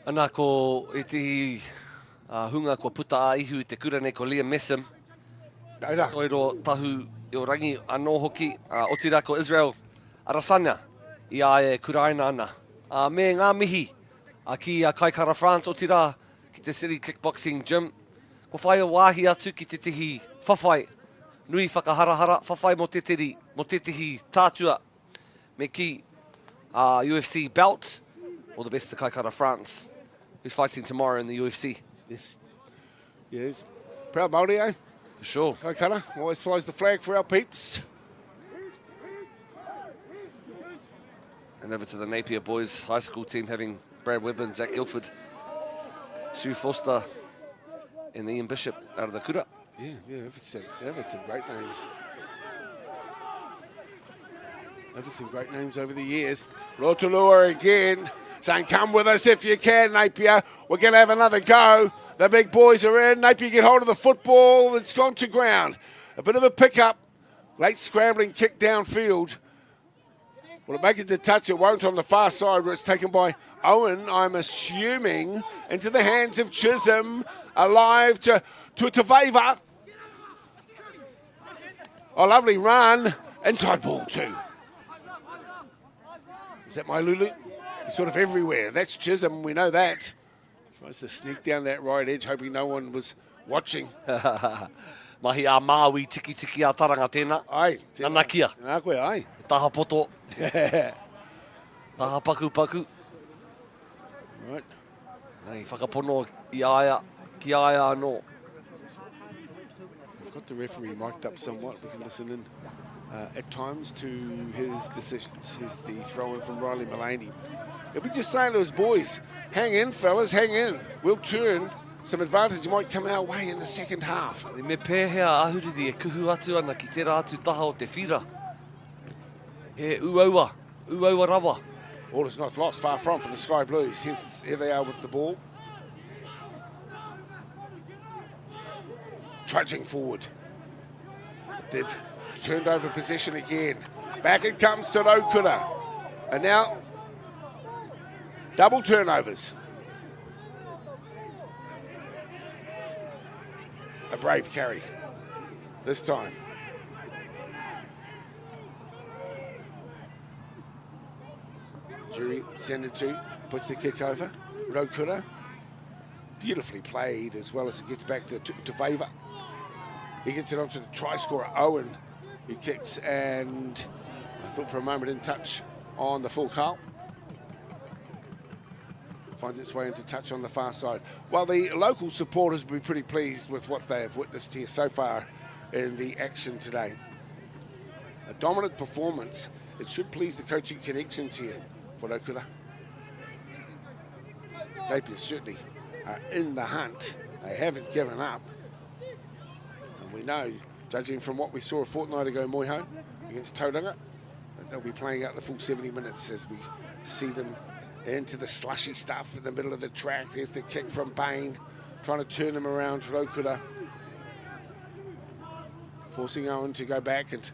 Ana ko e te hunga ko puta a ihu te kura nei ko Liam Messam. Taira. Toiro tahu i o rangi anō hoki o tira ko Israel Arasana i a e kuraina ana. Me ngā mihi ki a Kaikara France o tira ki te City Kickboxing Gym. Ko whai o wāhi atu ki te tihi whawhai. Nui whakaharahara, whawhai mo te tihi tātua. Me ki UFC belt. All the best to Kaikara France, who's fighting tomorrow in the UFC. Yes. Yes. Proud Māori, eh? For sure. Kaikara always flies the flag for our peeps. And over to the Napier Boys High School team, having Brad Webber and Zach Guilford, Sue Foster and Ian Bishop out of the kura. Yeah, they've had some great names. They've had some great names over the years. Rotorua again, saying come with us if you can, Napier. We're going to have another go. The big boys are in. Napier get hold of the football. It's gone to ground. A bit of a pickup. Late scrambling kick downfield. Will it make it to touch? It won't on the far side where it's taken by Owen, I'm assuming, into the hands of Chisholm. Alive to Taveva. A lovely run. Inside ball too. Is that my Lulu? He's sort of everywhere. That's Chisholm, we know that. Tries to sneak down that right edge, hoping no one was watching. Mahi a Māui tiki a taranga tēnā. Ai. Nana kia. Nā koe, ai. Taha poto. Taha paku. Right. Nei, whakapono i aia, ki aia anō. We've got the referee mic'd up somewhat. We can listen in at times to his decisions. Here's the throw-in from Riley Mullaney. He'll be just saying to his boys, hang in, fellas, hang in. We'll turn. Some advantage might come our way in the second half. Me pēhea ahuriri e kuhu atu ana ki tērā atu taha o te whira. He uaua rawa. All is not lost, far from for the Sky Blues. Here they are with the ball. Trudging forward. But they've turned over possession again. Back it comes to Rotorua. And now, double turnovers. A brave carry this time. Jury send it to, puts the kick over. Rotorua, beautifully played as well as it gets back to favour. He gets it onto the try scorer, Owen, who kicks, and I thought for a moment in touch on the full Carl. Finds its way into touch on the far side. Well, the local supporters will be pretty pleased with what they have witnessed here so far in the action today. A dominant performance. It should please the coaching connections here for Rotorua. Napier certainly are in the hunt. They haven't given up. And we know, judging from what we saw a fortnight ago, Moiho, against Tauranga, that they'll be playing out the full 70 minutes as we see them into the slushy stuff in the middle of the track. There's the kick from Bain, trying to turn them around to Rotorua. Forcing Owen to go back, and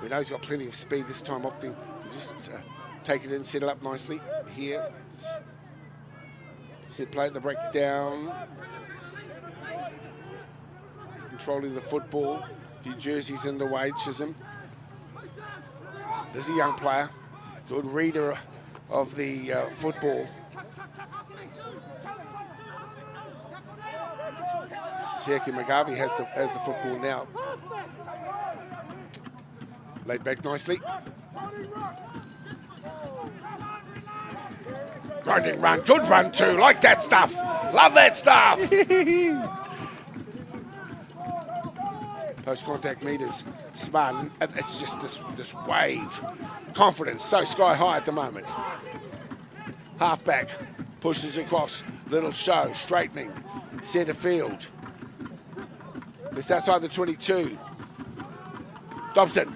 we know he's got plenty of speed this time, opting to just take it in, set it up nicely. Here, set play at the breakdown. Controlling the football. A few jerseys in the way, Chisholm. There's a young player, good reader of the football. Siaki McGarvey has the football now. Laid back nicely. Grinding run, good run too, like that stuff. Love that stuff. Post-contact meters, smart. And it's just this wave. Confidence, so sky high at the moment. Halfback pushes across. Little show, straightening. Centre field. Just outside the 22. Dobson.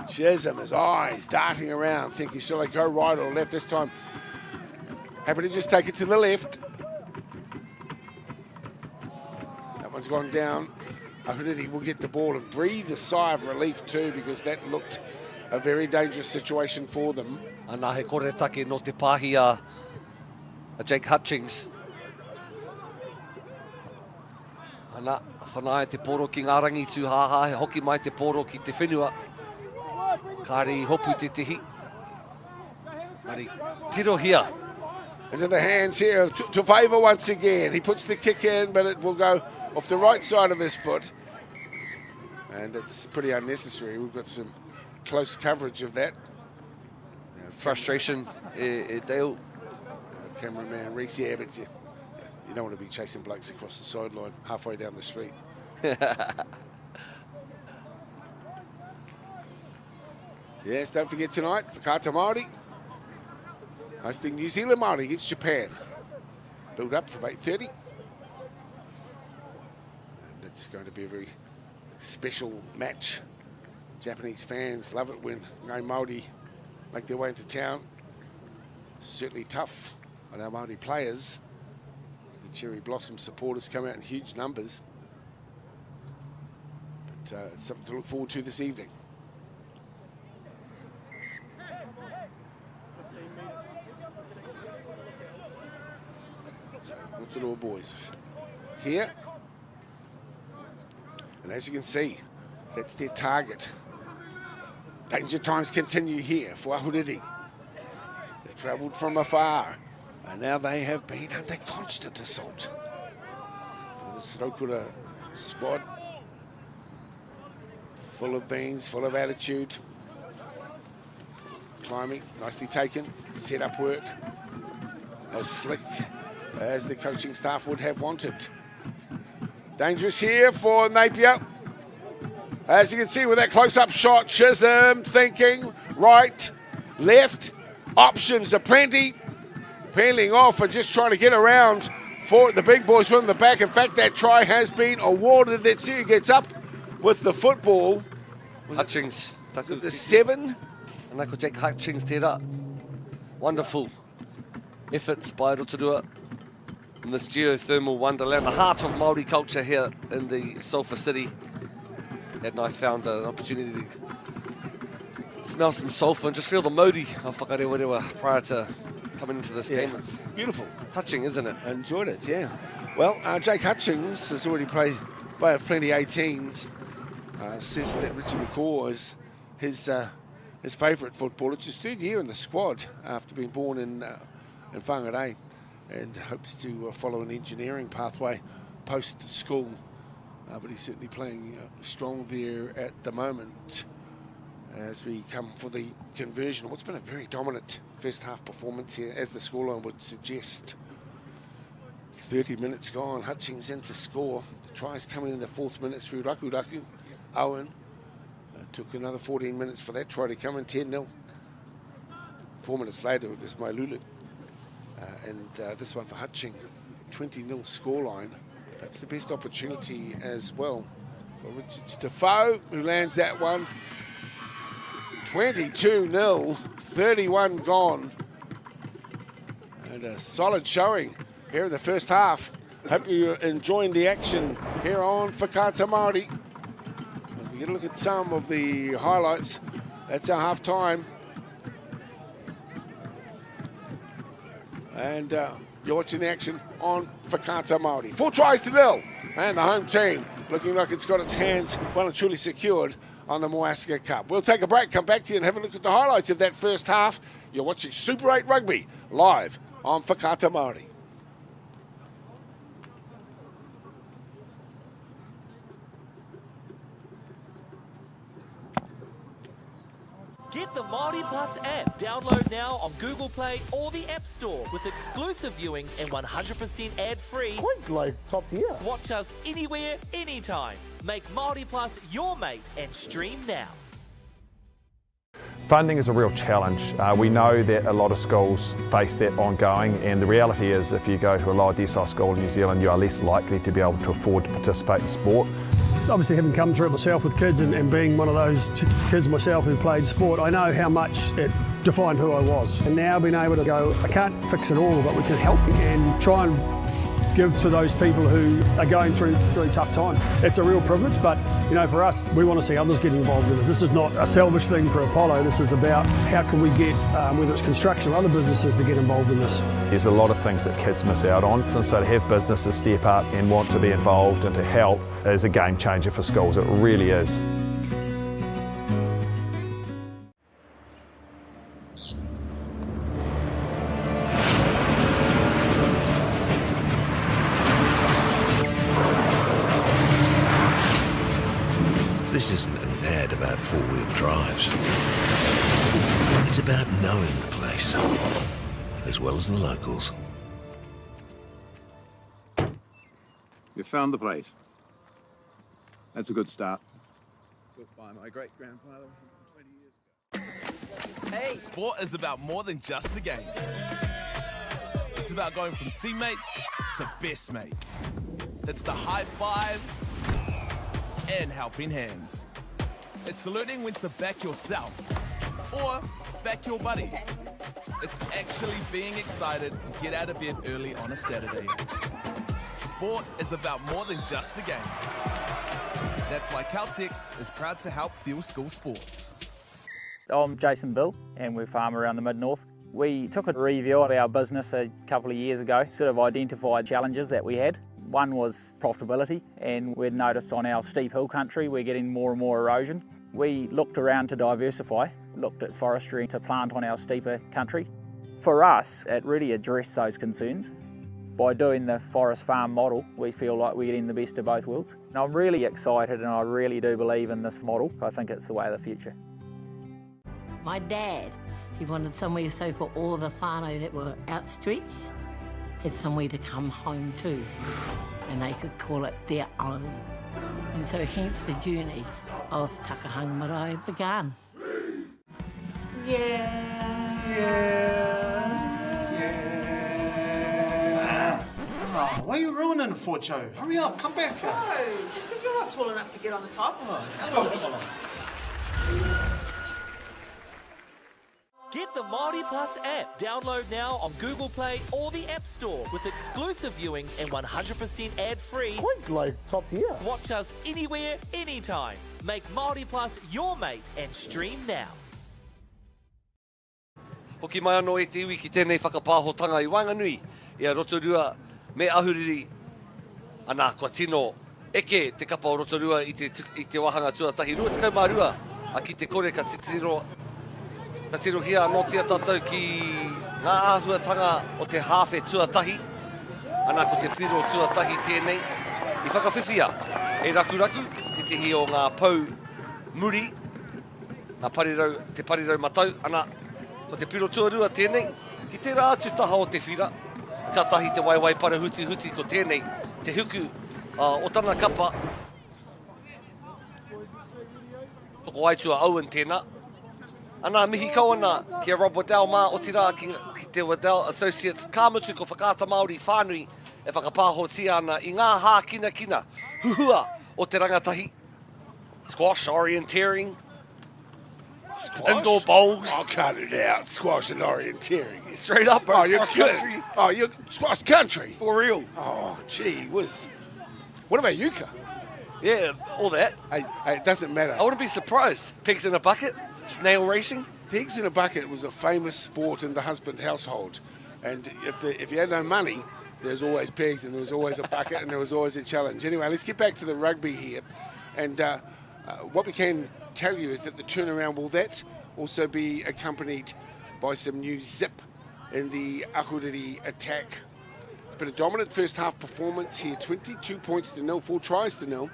Chisholm, his eyes darting around, thinking, shall I go right or left this time? Happy to just take it to the left. That one's gone down. Ahuriri will get the ball and breathe a sigh of relief too, because that looked a very dangerous situation for them. Ana he kore take no te pāhi a Jake Hutchings. Ana, whanae te poro ki ngā rangi tūhaha, he hoki mai te poro ki te whenua. Kāri hopu te tihi. Mari, tiro here. Into the hands here to favour once again. He puts the kick in, but it will go off the right side of his foot. And it's pretty unnecessary. We've got some close coverage of that. Frustration, Dale. Cameraman Reese, yeah, but you don't want to be chasing blokes across the sideline halfway down the street. Yes, don't forget tonight, Whakata Māori hosting New Zealand Māori against Japan. Build up from 8:30. And it's going to be a very special match. Japanese fans love it when Ngai Māori make their way into town. Certainly tough on our Māori players. The Cherry Blossom supporters come out in huge numbers. But it's something to look forward to this evening. So, Rotorua Boys here. And as you can see, that's their target. Danger times continue here for Ahuriri. They've travelled from afar, and now they have been under constant assault. This Rotorua squad, full of beans, full of attitude. Climbing, nicely taken, set up work, as slick as the coaching staff would have wanted. Dangerous here for Napier. As you can see with that close-up shot, Chisholm thinking right, left, options are plenty. Peeling off and just trying to get around for the big boys from the back. In fact, that try has been awarded. Let's see who gets up with the football. Hutchings. Was it the 7? And Uncle Jake Hutchings tērā. Wonderful efforts by Rotorua in this geothermal wonderland, the heart of Māori culture here in the Sulphur City. And I found an opportunity to smell some sulphur and just feel the mauri of whakarewarewa prior to coming into this game. It's beautiful. Touching, isn't it? I enjoyed it, yeah. Well, Jake Hutchings has already played by plenty 18s. Says that Richie McCaw is his favourite footballer. It's his 3rd year in the squad after being born in Whangarei, and hopes to follow an engineering pathway post-school. But he's certainly playing strong there at the moment as we come for the conversion. What's been a very dominant first half performance here, as the scoreline would suggest. 30 minutes gone, Hutchings in to score. The tries coming in the 4th minute through Raku. Owen took another 14 minutes for that try to come in, 10-0. 4 minutes later it was Mailulu. And this one for Hutchings, 20-0 scoreline. Perhaps the best opportunity as well for Richard Defoe, who lands that one. 22-0, 31 gone. And a solid showing here in the first half. Hope you're enjoying the action here on Whakata Māori. As we get a look at some of the highlights, that's our half time. And you're watching the action on Whakata Māori. 4 tries to 0. And the home team looking like it's got its hands well and truly secured on the Moaska Cup. We'll take a break, come back to you and have a look at the highlights of that first half. You're watching Super 8 Rugby live on Whakata Māori. Get the Māori Plus app. Download now on Google Play or the App Store with exclusive viewings and 100% ad-free. Quite like top tier. Watch us anywhere, anytime. Make Māori Plus your mate and stream now. Funding is a real challenge. We know that a lot of schools face that ongoing, and the reality is if you go to a lower decile school in New Zealand, you are less likely to be able to afford to participate in sport. Obviously, having come through it myself with kids and being one of those kids myself who played sport, I know how much it defined who I was. And now being able to go, I can't fix it all, but we can help and try and give to those people who are going through a tough time. It's a real privilege, but for us, we want to see others get involved with it. This is not a selfish thing for Apollo. This is about how can we get, whether it's construction or other businesses, to get involved in this. There's a lot of things that kids miss out on, and so to have businesses step up and want to be involved and to help is a game changer for schools. It really is. This isn't an ad about four-wheel drives. It's about knowing the place, as well as the locals. You found the place. That's a good start. Built by my great-grandfather 20 years ago. Hey, sport is about more than just the game. It's about going from teammates to best mates. It's the high fives and helping hands. It's learning when to back yourself or back your buddies. It's actually being excited to get out of bed early on a Saturday. Sport is about more than just the game. That's why Caltex is proud to help fuel school sports. I'm Jason Bill and we're farm around the Mid-North. We took a review of our business a couple of years ago, sort of identified challenges that we had. One was profitability, and we'd noticed on our steep hill country we're getting more and more erosion. We looked around to diversify, looked at forestry to plant on our steeper country. For us, it really addressed those concerns. By doing the forest farm model, we feel like we're getting the best of both worlds. And I'm really excited and I really do believe in this model. I think it's the way of the future. My dad, he wanted somewhere so for all the whānau that were out streets, had somewhere to come home to, and they could call it their own. And so hence the journey of Takahanga Marae began. Oh, why are you ruining it for, Joe? Hurry up, come back. No, just because you're not tall enough to get on the top. Get the Māori Plus app. Download now on Google Play or the App Store with exclusive viewings and 100% ad-free. Quite like top tier. Watch us anywhere, anytime. Make Māori Plus your mate and stream now. Hoki mai anō e te iwi ki tēnei whakapāhotanga I Wanganui, I a Rotorua me ahuriri. Ana kua tino eke te kapa o Rotorua I te wahanga tuatahi. Rua tekau mā rua a ki te kore ka tirohia anotia tātou ki ngā āhuatanga o te hawhe tuatahi. Ana ko te piro tuatahi tēnei. I whakawhiwhia e rakuraku te tehi o ngā pau muri, te parirau matau. Ana ko te piro tuarua tēnei. Ki te rātu taha o te whira. Ka tahi te waiwai para huti ko tēnei. Te huku o tana kapa. Toko aitua Owen tēnā. Ana mihi kawana ki a Rob Waddell mā o tira ki te Waddell Associates kāmutu ko whakaata Māori whānui e whakapāhotia ana I ngā hā kina huhua o te rangatahi. Squash, orienteering, indoor bowls. I'll cut it out. Squash and orienteering. Straight up, bro. Oh, you're country. Oh, you're cross country. For real. Oh, gee whiz. What about Yuka? Yeah, all that. Hey, it doesn't matter. I wouldn't be surprised. Pigs in a bucket. Snail racing? Pigs in a bucket was a famous sport in the husband household. And if you had no money, there's always pigs and there was always a bucket and there was always a challenge. Anyway, let's get back to the rugby here. And what we can tell you is that the turnaround will that also be accompanied by some new zip in the ahuriri attack. It's been a dominant first half performance here, 22 points to nil, 4 tries to nil.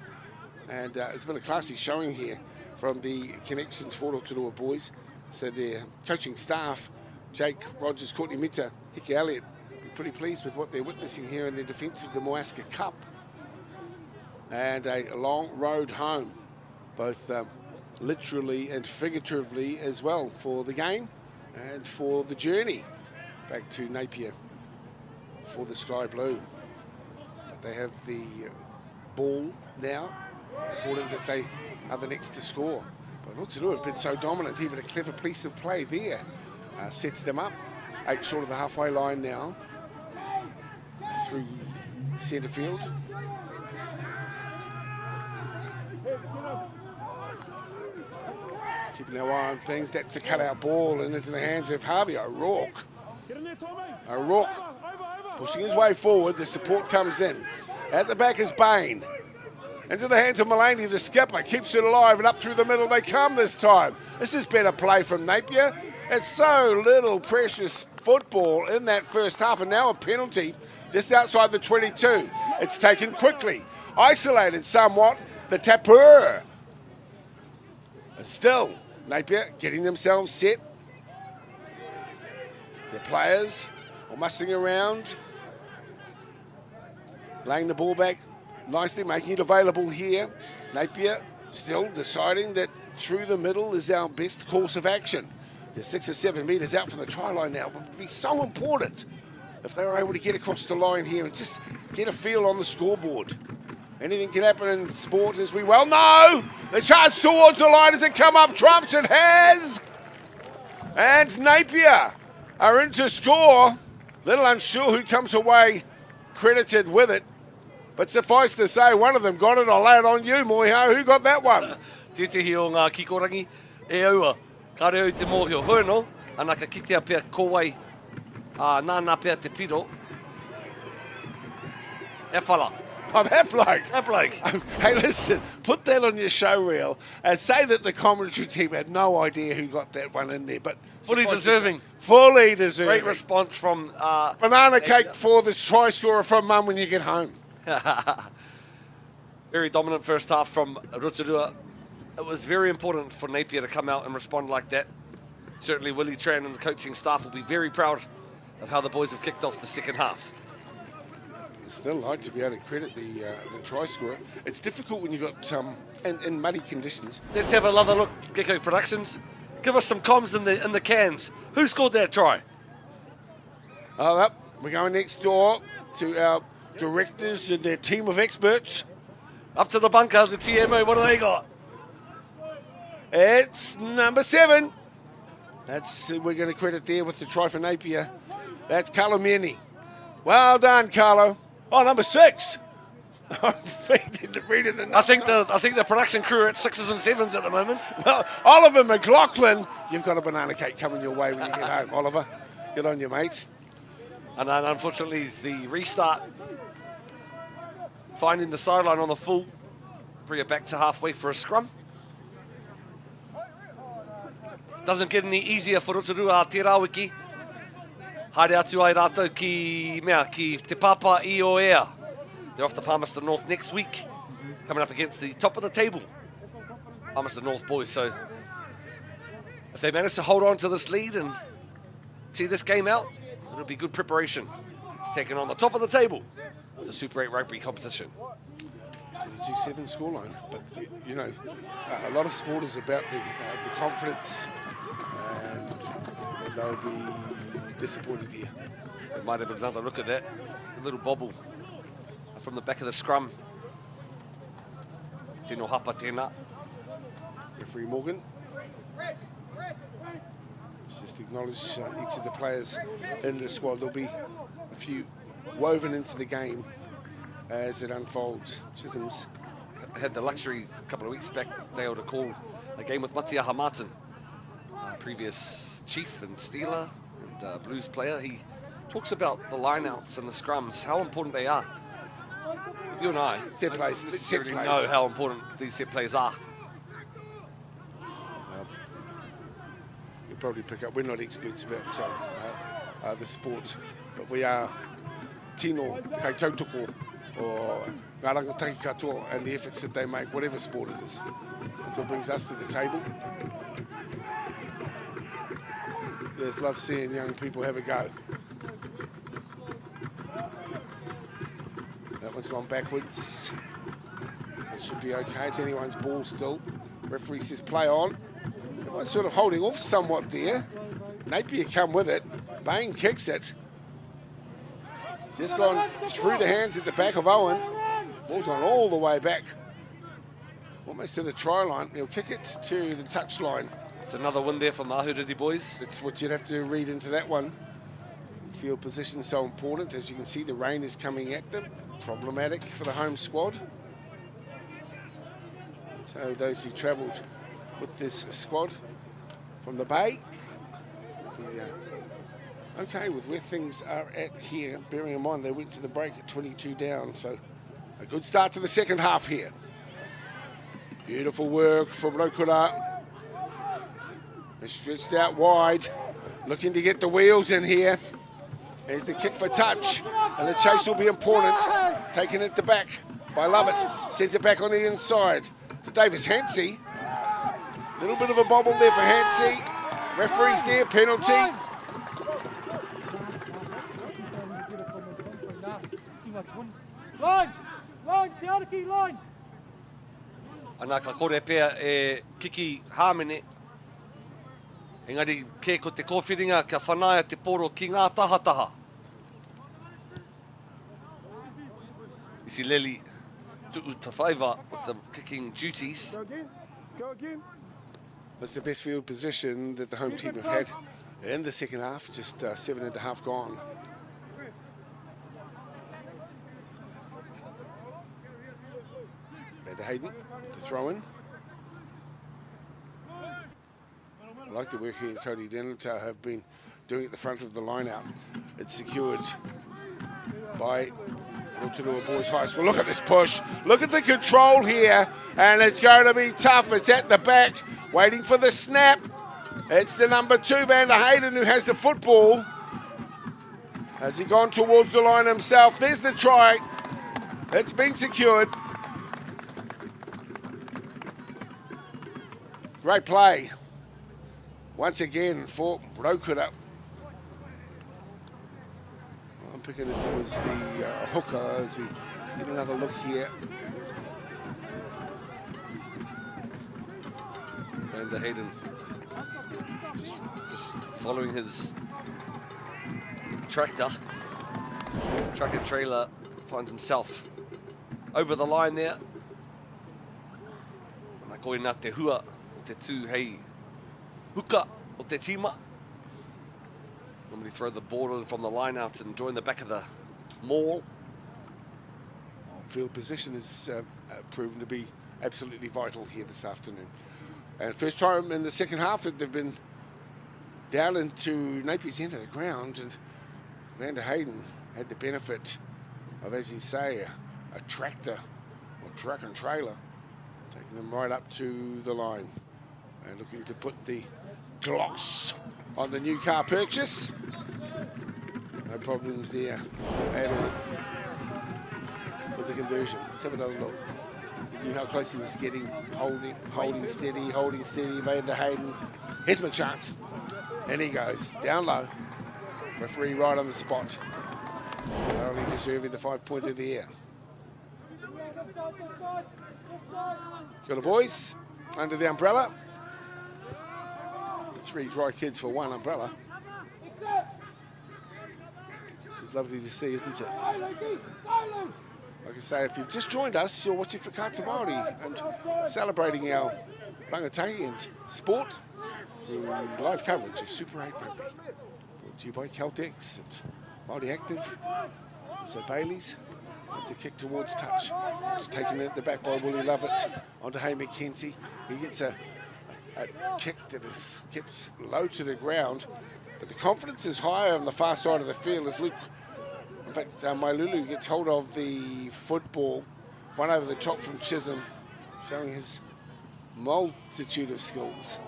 And it's been a classy showing here from the connections for Rotorua Boys. So their coaching staff, Jake Rogers, Courtney Mitta, Hickey Elliott, be pretty pleased with what they're witnessing here in their defence of the Moaska Cup. And a long road home, both literally and figuratively as well, for the game and for the journey back to Napier for the Sky Blue. But they have the ball now, important that they are the next to score. But Rotorua have been so dominant, even a clever piece of play there sets them up. 8 short of the halfway line now, through centre field. Just keeping our eye on things. That's a cutout ball and into the hands of Harvey O'Rourke. O'Rourke pushing his way forward. The support comes in. At the back is Bain. Into the hands of Mullaney, the skipper, keeps it alive, and up through the middle they come this time. This is better play from Napier. It's so little precious football in that first half, and now a penalty just outside the 22. It's taken quickly, isolated somewhat, the tapper. And still, Napier getting themselves set. Their players are mussing around, laying the ball back nicely, making it available here. Napier still deciding that through the middle is our best course of action. They're 6 or 7 metres out from the try line now. It would be so important if they were able to get across the line here and just get a feel on the scoreboard. Anything can happen in sport, as we well know. The charge towards the line as it come up trumps. It has. And Napier are in to score. Little unsure who comes away credited with it. But suffice to say, one of them got it. I'll lay it on you, Moiho. Who got that one? Tētehi o ngā kikorangi e aua. Ka reo te mōhio hoi no. Ana ka kitea pia kōwai. Nāna pia te piro. E whala. Oh, that bloke. That bloke. Hey, listen, put that on your show reel and say that the commentary team had no idea who got that one in there. But fully deserving. Fully deserving. Great response from... banana cake for the try scorer from Mum when you get home. Very dominant first half from Rotorua. It was very important for Napier to come out and respond like that. Certainly Willie Tran and the coaching staff will be very proud of how the boys have kicked off the second half. Still like to be able to credit the try scorer. It's difficult when you've got in muddy conditions. Let's have another look, Gecko Productions. Give us some comms in the cans. Who scored that try? We're going next door to our directors and their team of experts. Up to the bunker, the TMO, what do they got? It's number 7. We're going to credit there with the try for Napier. That's Carlo Mieni. Well done, Carlo. Oh, number 6. I think the production crew are at 6s and 7s at the moment. Well, Oliver McLaughlin, you've got a banana cake coming your way when you get home, Oliver. Good on you, mate. And then, unfortunately, the restart, finding the sideline on the full, bring it back to halfway for a scrum. Doesn't get any easier for Rotorua te Rawiki. Haere atu ai rātou ki te papa I o ea. They're off to Palmerston North next week, coming up against the top of the table, Palmerston North boys. So if they manage to hold on to this lead and see this game out, it'll be good preparation to taking on the top of the table of the Super 8 rugby competition. 22-7 scoreline, but you know, a lot of sport is about the confidence, and they'll be disappointed here. We might have another look at that. A little bobble from the back of the scrum. Tino hapa tēnā. Referee Morgan. Let's just acknowledge each of the players in the squad. There'll be a few woven into the game as it unfolds. Chisholm's had the luxury a couple of weeks back to be able to call a game with Matiaha Martin, previous chief and Steeler and Blues player. He talks about the lineouts and the scrums, how important they are. You and I set plays, don't necessarily know how important these set plays are. You'll probably pick up, we're not experts about the sport, but we are tino kai tautoko or ngā rangataki katoa and the efforts that they make, whatever sport it is. That's what brings us to the table. Just love seeing young people have a go. That one's gone backwards. That should be okay. It's anyone's ball still. Referee says play on. Everyone's sort of holding off somewhat there. Napier come with it. Bain kicks it. It's just gone through the hands at the back of Owen. Ball's gone all the way back. Almost to the try line. He'll kick it to the touch line. It's another win there for Mahuriri boys. That's what you'd have to read into that one. Field position so important. As you can see, the rain is coming at them. Problematic for the home squad. So those who travelled with this squad from the Bay, okay with where things are at here, bearing in mind they went to the break at 22 down, so a good start to the second half here. Beautiful work from Rotorua. They're stretched out wide, looking to get the wheels in here. There's the kick for touch, and the chase will be important. Taking it to back by Lovett, sends it back on the inside to Davis Hansey. Little bit of a bobble there for Hansey. Referee's there, penalty. Line, Te Ariki, line. Ana ka kore pea e Kiki Hāmene. Engari ke ko te kōwhiringa ka whanaia te poro ki ngā tahataha. Isi Lely tu'u tawhaiva with the kicking duties. Go again. That's the best field position that the home team have had in the second half, just 7.5 gone. Bader Hayden to throw in. I like the work he and Cody Denata have been doing at the front of the line out. It's secured by Rotorua Boys High School. Look at this push. Look at the control here. And it's going to be tough. It's at the back, waiting for the snap. It's the number 2, Van der Hayden, who has the football. Has he gone towards the line himself? There's the try. It's been secured. Great play. Once again for Rotorua. I'm picking it towards the hooker as we get another look here. Van der Hayden just following his tractor and trailer, finds himself over the line there. Nā koe nā te hua o te tū hei huka o te tima. Normally throw the ball in from the line out and join the back of the maul. Field position has proven to be absolutely vital here this afternoon. And first time in the second half that they've been down into Napier's end of the ground, and Van der Hayden had the benefit of, as you say, a tractor or truck and trailer, taking them right up to the line. And looking to put the gloss on the new car purchase. No problems there at all with the conversion. Let's have another look. He knew how close he was getting, holding steady, Van der Hayden. Here's my chance. And he goes, down low. Referee right on the spot. Thoroughly deserving the 5-point of the air. Got the boys under the umbrella. 3 dry kids for 1 umbrella. Which is lovely to see, isn't it? Like I say, if you've just joined us, you're watching Whakaata Māori and celebrating our rangatahi and sport through live coverage of Super 8 Rugby. Brought to you by Caltex and Māori Active, also Bailey's. It's a kick towards touch. Just taken it at the back by Willie Lovett onto Hay McKenzie. He gets a kick that is kept low to the ground, but the confidence is higher on the far side of the field as Luke, in fact, Mailulu gets hold of the football, one over the top from Chisholm, showing his multitude of skills.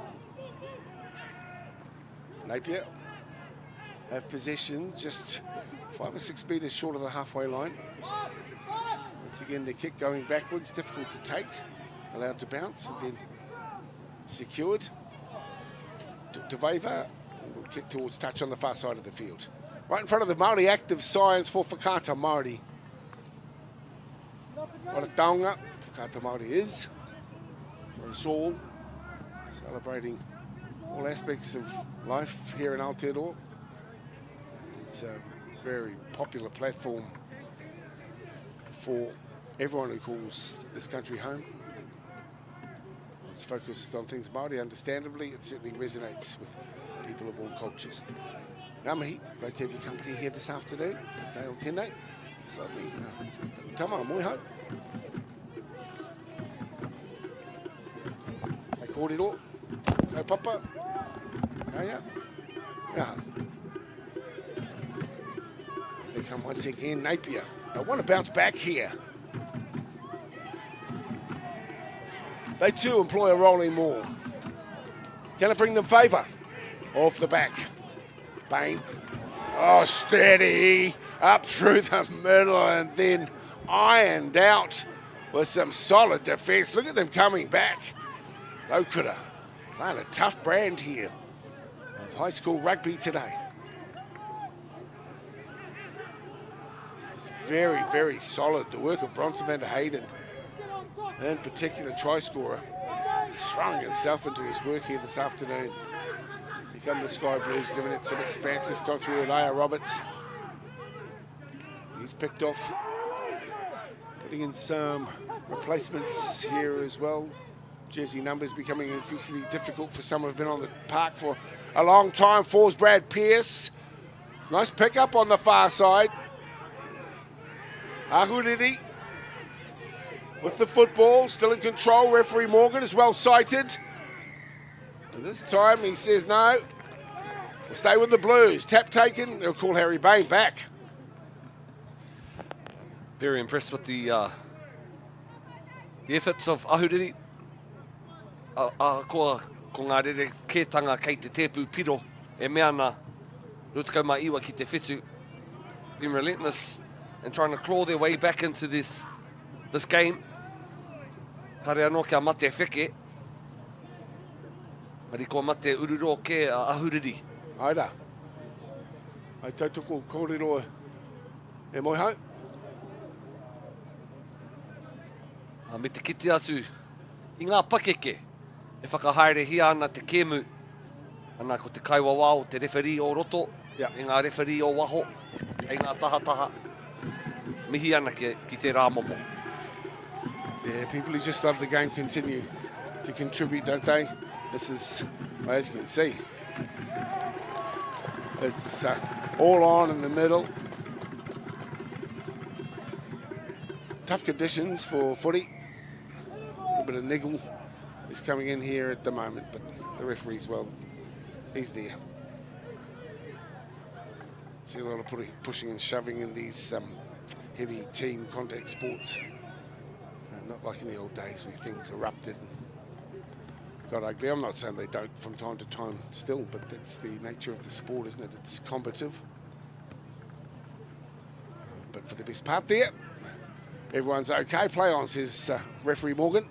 Napier have possession just 5 or 6 metres short of the halfway line. Once again, the kick going backwards, difficult to take, allowed to bounce, and then secured. To Vava, will kick towards touch on the far side of the field. Right in front of the Māori active signs for Whakata Māori. What a taonga Whakata Māori is. For us all, celebrating all aspects of life here in Aotearoa. And it's a very popular platform for everyone who calls this country home. It's focused on things Māori, understandably. It certainly resonates with people of all cultures. Ngā mihi, great to have your company here this afternoon. Dale Tēnei. Slightly tama moi hau. Hei kōrero. Go papa. Yeah. They come once again, Napier. I want to bounce back here. They too employ a rolling maul. Can it bring them favour? Off the back. Bain. Oh, steady. Up through the middle and then ironed out with some solid defence. Look at them coming back. Rotorua playing a tough brand here of high school rugby today. It's very, very solid. The work of Bronson van der Hayden, in particular try scorer, throwing himself into his work here this afternoon. Here come the Sky Blues, giving it some expansive stuff through Elia Roberts. He's picked off, putting in some replacements here as well. Jersey numbers becoming increasingly difficult for some who have been on the park for a long time. Falls Brad Pearce. Nice pickup on the far side. Ahuriri with the football, still in control. Referee Morgan is well sighted. And this time he says no. We'll stay with the Blues. Tap taken. They'll call Harry Bain back. Very impressed with the efforts of Ahuriri. Ko ngā rere kētanga kei te tepu piro e mea nā rutukau mai iwa ki te whetū. Been relentless and trying to claw their way back into this game. Kare anō kia mate wheke. Mari ko mate ururo ke Ahuriri. Aira. Ai tautoko kōrero e moi hau. Me te kiti atu i ngā pakeke. E whakahaere hia ana te kēmu. Ana ko te kaiwa wao, te referee o roto. Yeah. E ngā referee o waho. E ngā taha. Mihi ana ki te rā momo. Yeah, people who just love the game continue to contribute, don't they? This is, well, as you can see, it's all on in the middle. Tough conditions for footy. A little bit of niggle is coming in here at the moment, but the referee's, well, he's there. See a lot of pushing and shoving in these heavy team contact sports. Not like in the old days where things erupted and got ugly. I'm not saying they don't from time to time still, but that's the nature of the sport, isn't it? It's combative. But for the best part there, everyone's okay. Play on, says referee Morgan.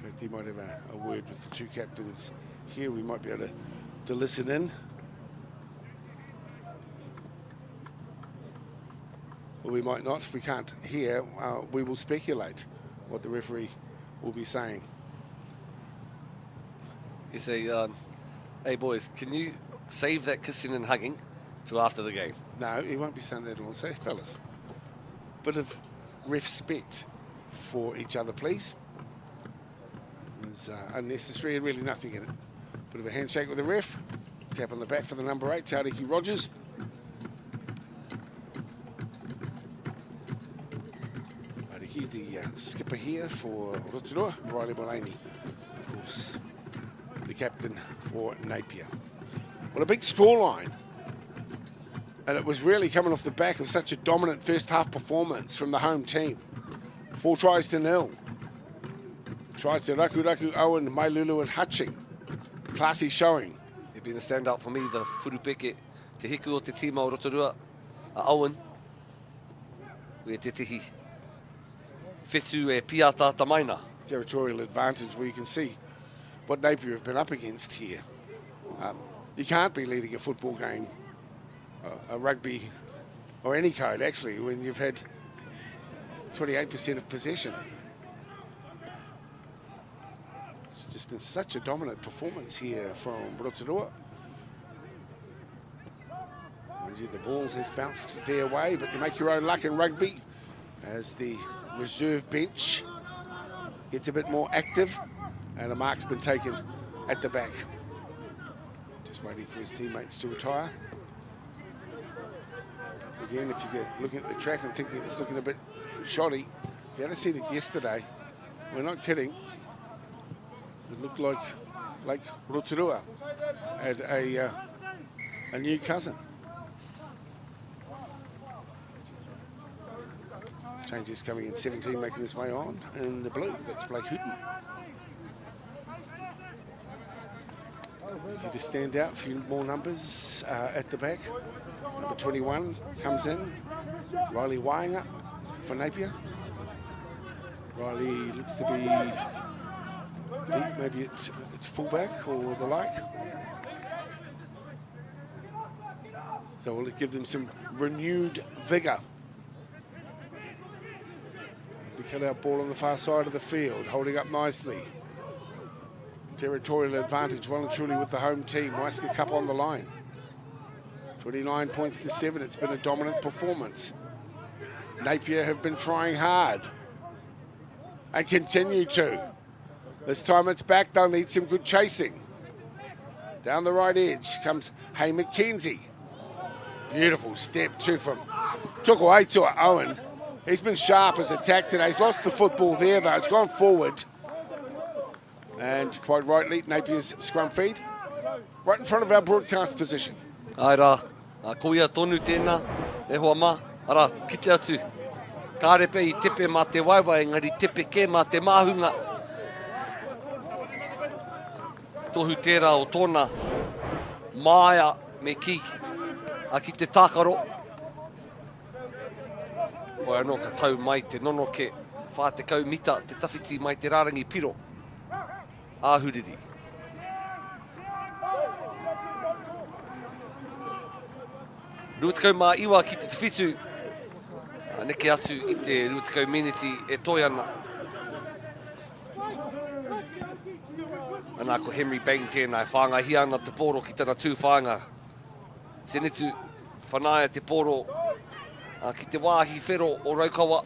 In fact, he might have a word with the two captains here. We might be able to listen in. Or we might not. If we can't hear, we will speculate what the referee will be saying. You say, hey boys, can you save that kissing and hugging to after the game? No, he won't be saying that at all. Say, fellas, bit of respect for each other, please. There's unnecessary, really nothing in it. Bit of a handshake with the ref. Tap on the back for the number 8, Tauranga Rogers. The skipper here for Rotorua, Riley Mullaney, of course, the captain for Napier. Well, a big scoreline, and it was really coming off the back of such a dominant first half performance from the home team. 4 tries to 0. Tries to Raku, Owen, Mailulu and Hutching. Classy showing. They've been a standout for me, the Furupeke, te hiku o te tīma o Rotorua, Owen, wea te tihi. Whetū e pia tamaina. territorial advantage where you can see what Napier have been up against here. You can't be leading a football game, a rugby, or any code actually, when you've had 28% of possession. It's just been such a dominant performance here from Rotorua. Mind you, the ball has bounced their way, but you make your own luck in rugby as the reserve bench gets a bit more active and a mark's been taken at the back. Just waiting for his teammates to retire. Again, if you're looking at the track and thinking it's looking a bit shoddy, if you hadn't seen it yesterday, we're not kidding, it looked like Rotorua had a new cousin. Changes coming in, 17 making his way on in the blue. That's Blake Hooton. Easy to stand out, a few more numbers at the back. Number 21 comes in, Riley Wainga for Napier. Riley looks to be deep, maybe at fullback or the like. So will it give them some renewed vigour? The cut-out ball on the far side of the field, holding up nicely. Territorial advantage, well and truly with the home team. Waiska Cup on the line. 29 points to 7. It's been a dominant performance. Napier have been trying hard and continue to. This time it's back. They'll need some good chasing. Down the right edge comes Hay McKenzie. Beautiful step two from took away to Owen. He's been sharp as attack today. He's lost the football there though. It's gone forward. And quite rightly, Napier's scrum feed right in front of our broadcast position. Ai rā, ko ia tonu tēnā, e hoa mā, ara, kite atu. Kārepe I tepe mā te waiwai, engari tepe ke mā te māhunga. Tohu tērā o tōna māia me ki, a ki te tākaro. Oi anō ka tau mai te nono ke whā te kau mita, te tawhiti mai te rārangi piro. Āhuriri. Ruatakau mā iwa ki te whitu. Neke atu I te ruatakau miniti e toi ana. Anā ko Henry Bain tēnā e whāngai ana te poro ki tana tū whāinga. Senetu whanaia te poro ki te wāhi whero o Raukawa.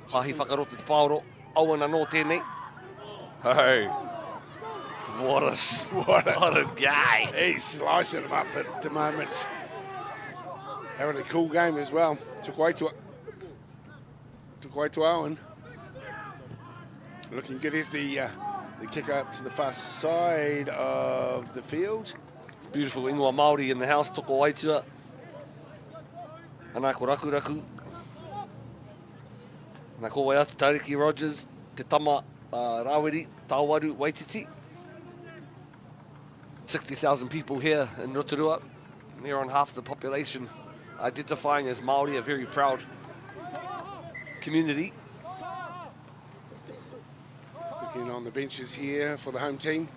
Hahi whakarote te pāoro. Auana nō tēnei. Hey, what a guy. He's slicing him up at the moment. Having a cool game as well. Took way to Owen. Looking good. Here's the kick up to the far side of the field. It's beautiful. Ingoa Māori in the house. Toko waitua. Anā ko raku raku. Nā ko wai atu Tariki Rogers. Te tama Rawiri, Tāwaru, Waititi. 60,000 people here in Rotorua. Near on half the population identifying as Māori, a very proud community. Just looking on the benches here for the home team.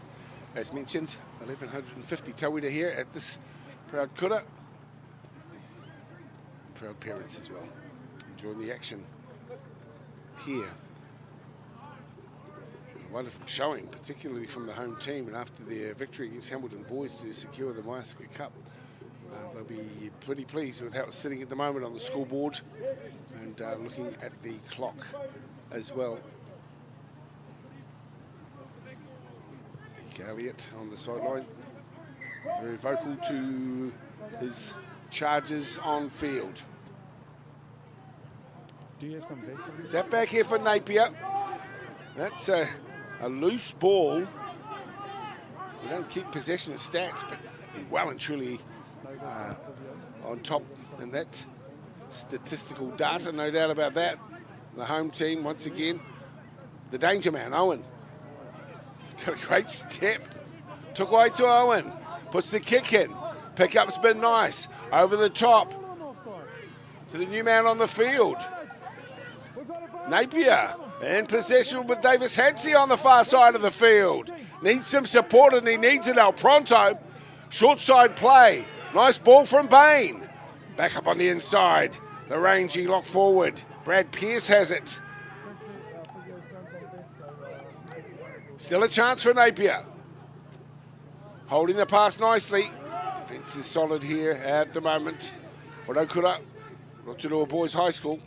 As mentioned, 1,150 tauira here at this proud kura. Proud parents as well, enjoying the action here. Wonderful showing, particularly from the home team, and after their victory against Hamilton Boys to secure the Waiska Cup, they'll be pretty pleased with how it's sitting at the moment on the scoreboard and looking at the clock as well. Deke Elliott on the sideline, very vocal to his charges on field. Do you have some back? Tap back here for Napier. That's a loose ball. We don't keep possession of stats, but be well and truly on top in that statistical data, no doubt about that. The home team, once again, the danger man, Owen. Got a great step. Took away to Owen. Puts the kick in. Pick-up's been nice. Over the top to the new man on the field. Napier In possession with Davis Hansey on the far side of the field. Needs some support and he needs it now. Pronto. Short side play. Nice ball from Bain. Back up on the inside. The rangy lock forward. Brad Pearce has it. Still a chance for Napier. Holding the pass nicely. Defence is solid here at the moment for Rotorua Boys High School.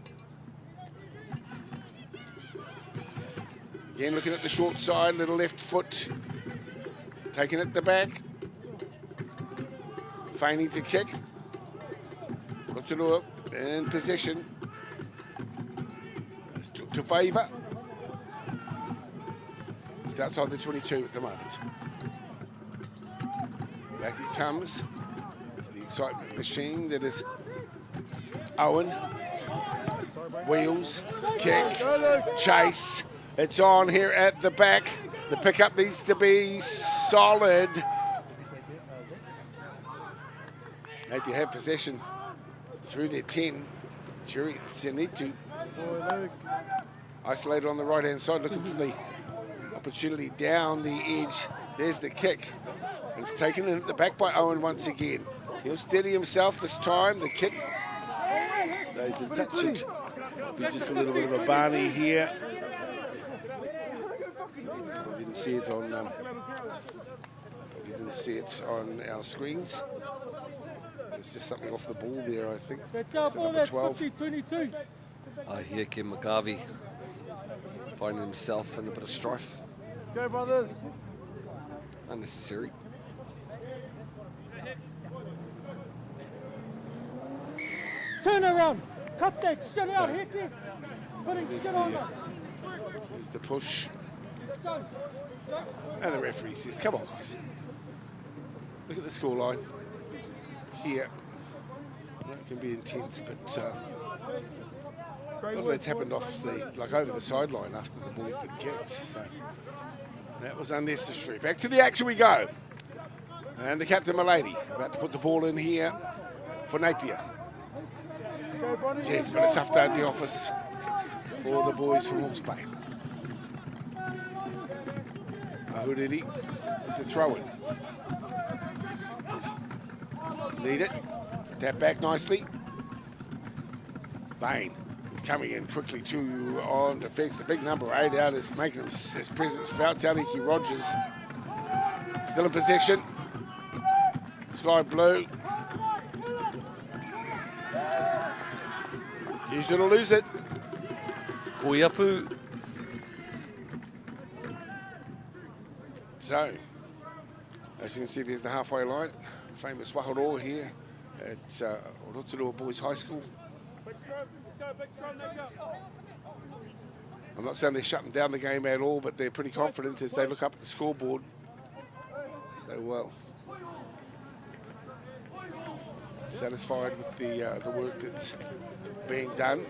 Again, looking at the short side, little left foot. Taking it the back. Feigning to kick. Rotorua in possession. To favour. Just outside the 22 at the moment. Back it comes. It's the excitement machine that is Owen. Wheels, kick, chase. It's on here at the back. The pickup needs to be solid. Napier have possession through their 10. Jury, they need to. Isolated on the right-hand side, looking for the opportunity down the edge. There's the kick. It's taken in at the back by Owen once again. He'll steady himself this time. The kick stays in touch. It'll be just a little bit of a Barney here. Didn't see it on our screens. There's just something off the ball there, I think. It's the number 12. I hear Kim McGarvey finding himself in a bit of strife. Go, brothers. Unnecessary. Turn around. Cut that shit out, hit it. Putting shit on us. There's the push. And the referee says, come on, guys. Look at the scoreline here. It can be intense, but a lot of that's happened off over the sideline after the ball's been kicked. So that was unnecessary. Back to the action we go. And the captain, Milady, about to put the ball in here for Napier. Yeah, it's been a tough day at the office for the boys from Hawke's Bay. Ahuriri with the throw-in. Lead it. Tap back nicely. Bain coming in quickly too on defence. The big number 8 out is making his presence felt. Tauranga Rogers still in possession. Sky blue. Use it or lose it. Koiapu. So, as you can see, there's the halfway line. Famous Waharo here at Rotorua Boys High School. I'm not saying they're shutting down the game at all, but they're pretty confident as they look up at the scoreboard. So, well, satisfied with the work that's being done.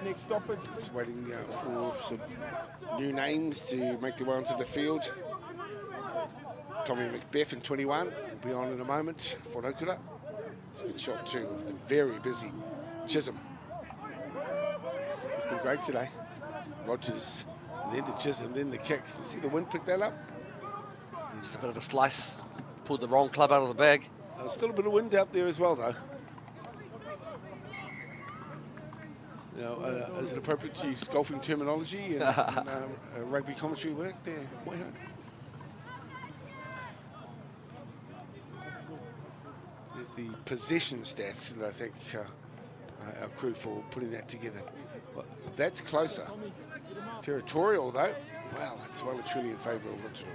Next stoppage. Just waiting for some new names to make their way onto the field. Tommy Macbeth in 21 will be on in a moment for Rotorua. It's a good shot too of the very busy Chisholm. It's been great today. Rogers, and then the Chisholm, then the kick. You see the wind pick that up? Just a bit of a slice. Pulled the wrong club out of the bag. There's still a bit of wind out there as well, though. Now, is it appropriate to use golfing terminology and rugby commentary work there? There's the possession stats, and I think our crew for putting that together. Well, that's closer. Territorial, though. Well, that's well and truly in favour of Rotorua.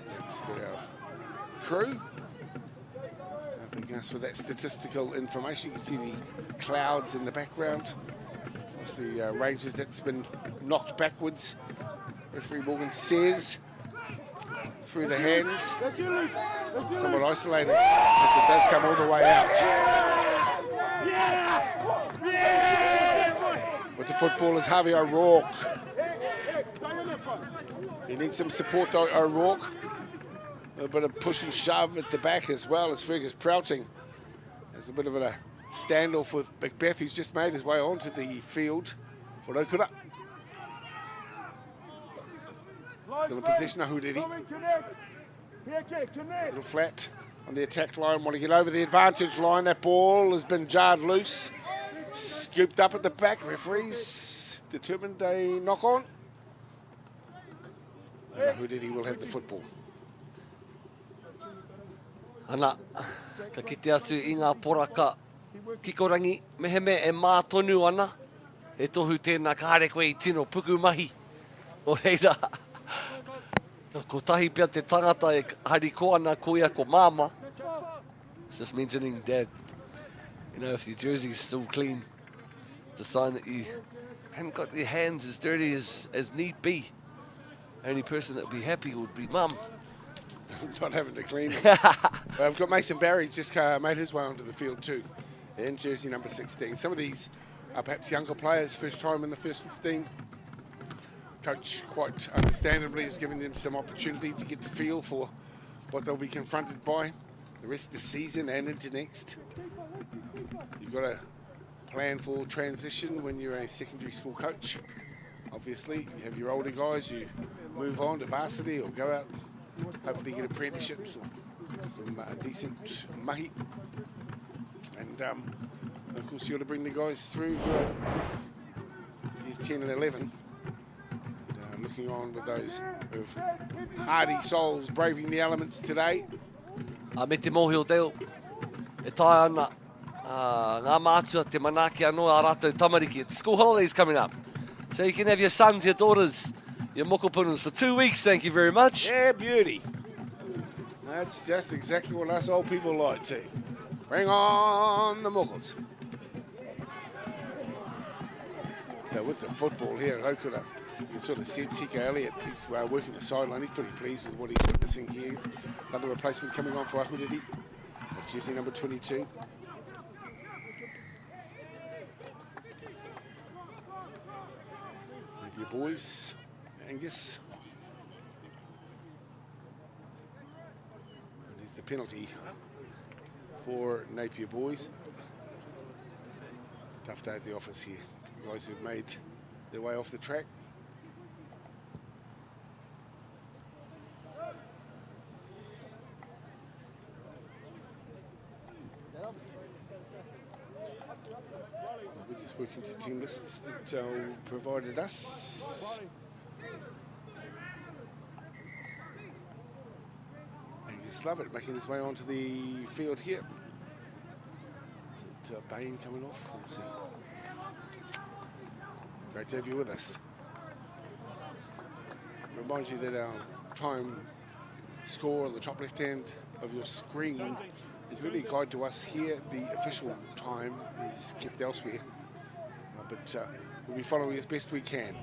Thanks to our crew. Helping us with that statistical information. You can see the clouds in the background. There's the Rangers that's been knocked backwards. Referee Morgan says through the hands. Somewhat isolated as it does come all the way out. With the footballers, Harvey O'Rourke. He needs some support, though, O'Rourke. A bit of push and shove at the back as well as Fergus Prouting. There's a bit of a standoff with Macbeth, who's just made his way onto the field for Rotorua. Still in possession, Ahuriri. Little flat on the attack line, want to get over the advantage line. That ball has been jarred loose. Scooped up at the back. Referees determined a knock on. Ahuriri will have the football. Ana, ka kite atu I ngā poraka kikorangi, meheme e mātonu ana. E tohu tēnā ka hare koe I tino puku mahi. O reira, ko tahi pia te tangata e hariko ana ko ia ko mama. It's just mentioning dad. You know, if your jersey's still clean, it's a sign that you haven't got your hands as dirty as need be. Only person that would be happy would be mum. Not having to clean it. I've got Mason Barry just made his way onto the field too, in jersey number 16. Some of these are perhaps younger players, first time in the first 15. Coach, quite understandably, is giving them some opportunity to get the feel for what they'll be confronted by the rest of the season and into next. You've got to plan for transition when you're a secondary school coach. Obviously, you have your older guys, you move on to varsity or go out, hopefully get apprenticeships or some decent mahi. And of course, you got to bring the guys through years 10 and 11. And looking on with those of hardy souls braving the elements today. Me te mōhio deo, e tae ana ngā mātua te manaki anō a rātou tamariki. It's school holidays coming up. So you can have your sons, your daughters, your mokopunas for 2 weeks, thank you very much. Yeah, beauty. That's just exactly what us old people like too. Bring on the mokos. So with the football here at Rotorua, you can sort of sense Hika Elliott, he's working the sideline. He's pretty pleased with what he's witnessing here. Another replacement coming on for Ahuriri. That's jersey number 22. Napier Boys, Angus. And here's the penalty for Napier Boys. Tough day at the office here. The guys who've made their way off the track. We're just working to team lists that provided us. Angus Lovett making his way onto the field here. Is it Bain coming off? We'll see. Great to have you with us. Remind you that our time score on the top left hand of your screen is really a guide to us here. The official time is kept elsewhere, but we'll be following as best we can.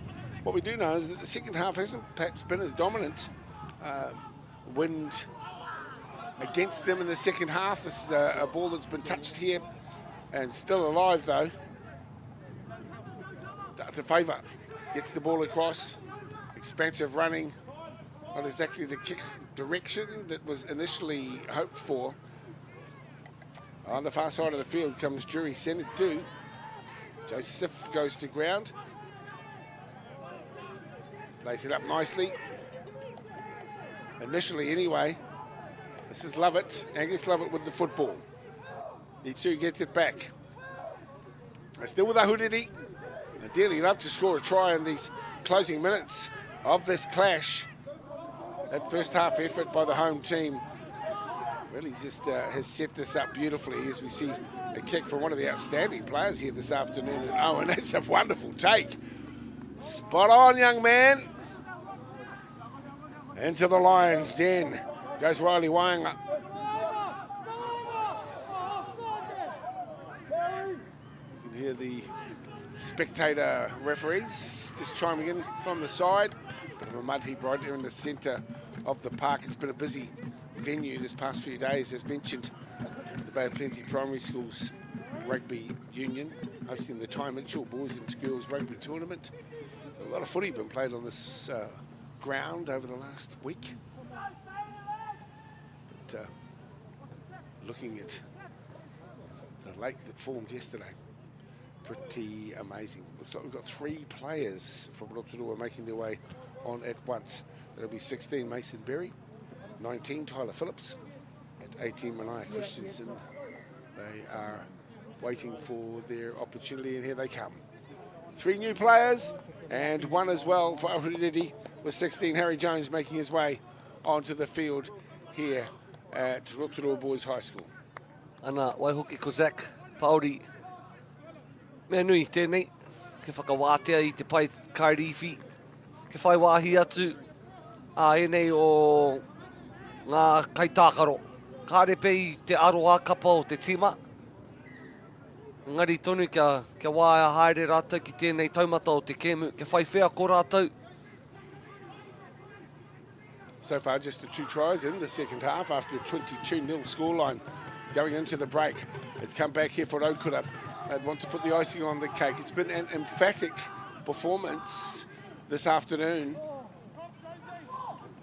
What we do know is that the second half hasn't perhaps been as dominant. Wind against them in the second half. This is a ball that's been touched here and still alive though. To favour, gets the ball across, expansive running, not exactly the kick direction that was initially hoped for. On the far side of the field comes Jury Senadu. Joseph goes to ground, lays it up nicely. Initially anyway, this is Lovett, Angus Lovett with the football. He too gets it back. Still with Ahuriri. I'd dearly love to score a try in these closing minutes of this clash. That first half effort by the home team really just has set this up beautifully as we see a kick from one of the outstanding players here this afternoon. And Owen, that's a wonderful take. Spot on, young man. Into the Lions' den goes Riley Waianga. You can hear the spectator referees just chiming in from the side. Bit of a mud heap right there in the centre of the park. It's been a busy venue this past few days, as mentioned. The Bay of Plenty Primary Schools Rugby Union hosting the Ty Mitchell Boys and Girls Rugby Tournament. So a lot of footy been played on this ground over the last week. But looking at the lake that formed yesterday. Pretty amazing. Looks like we've got 3 players from Rotorua making their way on at once. That'll be 16, Mason Berry, 19, Tyler Phillips, at 18, Mania Christensen. They are waiting for their opportunity, and here they come. 3 new players, and 1 as well for Ahuriri, with 16, Harry Jones making his way onto the field here at Rotorua Boys High School. Ana, waihoki ko Zach, Pauri. Mea nui tēnei, ke whakawātea I te pai kairiwhi, ke whai wāhi atu, enei o ngā kaitākaro. Kārepe I te aroa kapa o te tima. Ngari tonu kia wāia haere rātou ki tēnei taumata o te kēmu, ke whai whea ko rātou. So far, just the 2 tries in the second half after a 22-0 scoreline going into the break. It's come back here for Okura. They want to put the icing on the cake. It's been an emphatic performance this afternoon.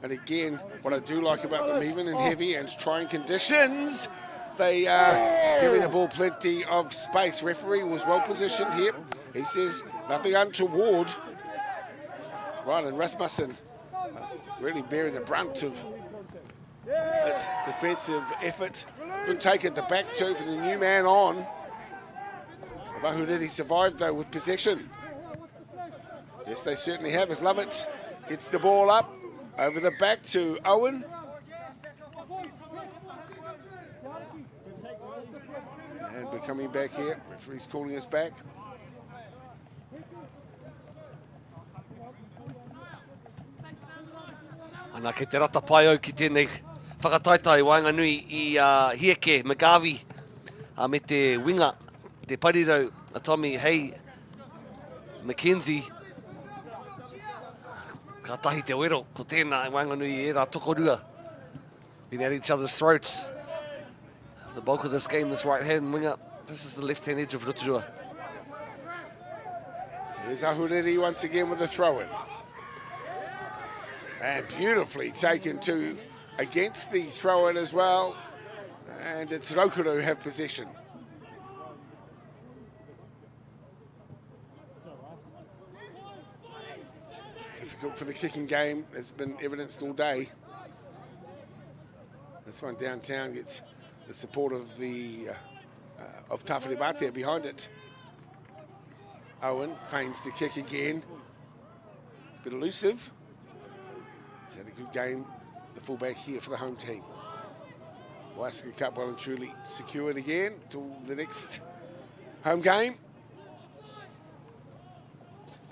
And again, what I do like about them, even in heavy and trying conditions, they are giving the ball plenty of space. Referee was well positioned here. He says nothing untoward. Rylan Rasmussen really bearing the brunt of that defensive effort. Good take at the back too for the new man on. Ahuriri survived though with possession. Yes, they certainly have, as Lovett gets the ball up over the back to Owen. And we're coming back here. Referee's calling us back. Ana kei te rata pai au ki tēnei whakataitai wainga nui I Hieke Magavi me te winga, te parirau, a Tommy Hay Mackenzie. Ka tahi te wero, ko tēnā wainga nui E rā tokorua. Been at each other's throats. The bulk of this game, this right-hand winger versus the left-hand edge of Rotorua. Here's Ahuriri once again with a throw-in. And beautifully taken to against the throw-in as well. And it's Rotorua who have possession. Difficult for the kicking game, has been evidenced all day. This one downtown gets the support of the of Tawhiri behind it. Owen feigns to kick again. It's a bit elusive. He's had a good game, the fullback here for the home team. Waiska Cup well and truly secured again till the next home game.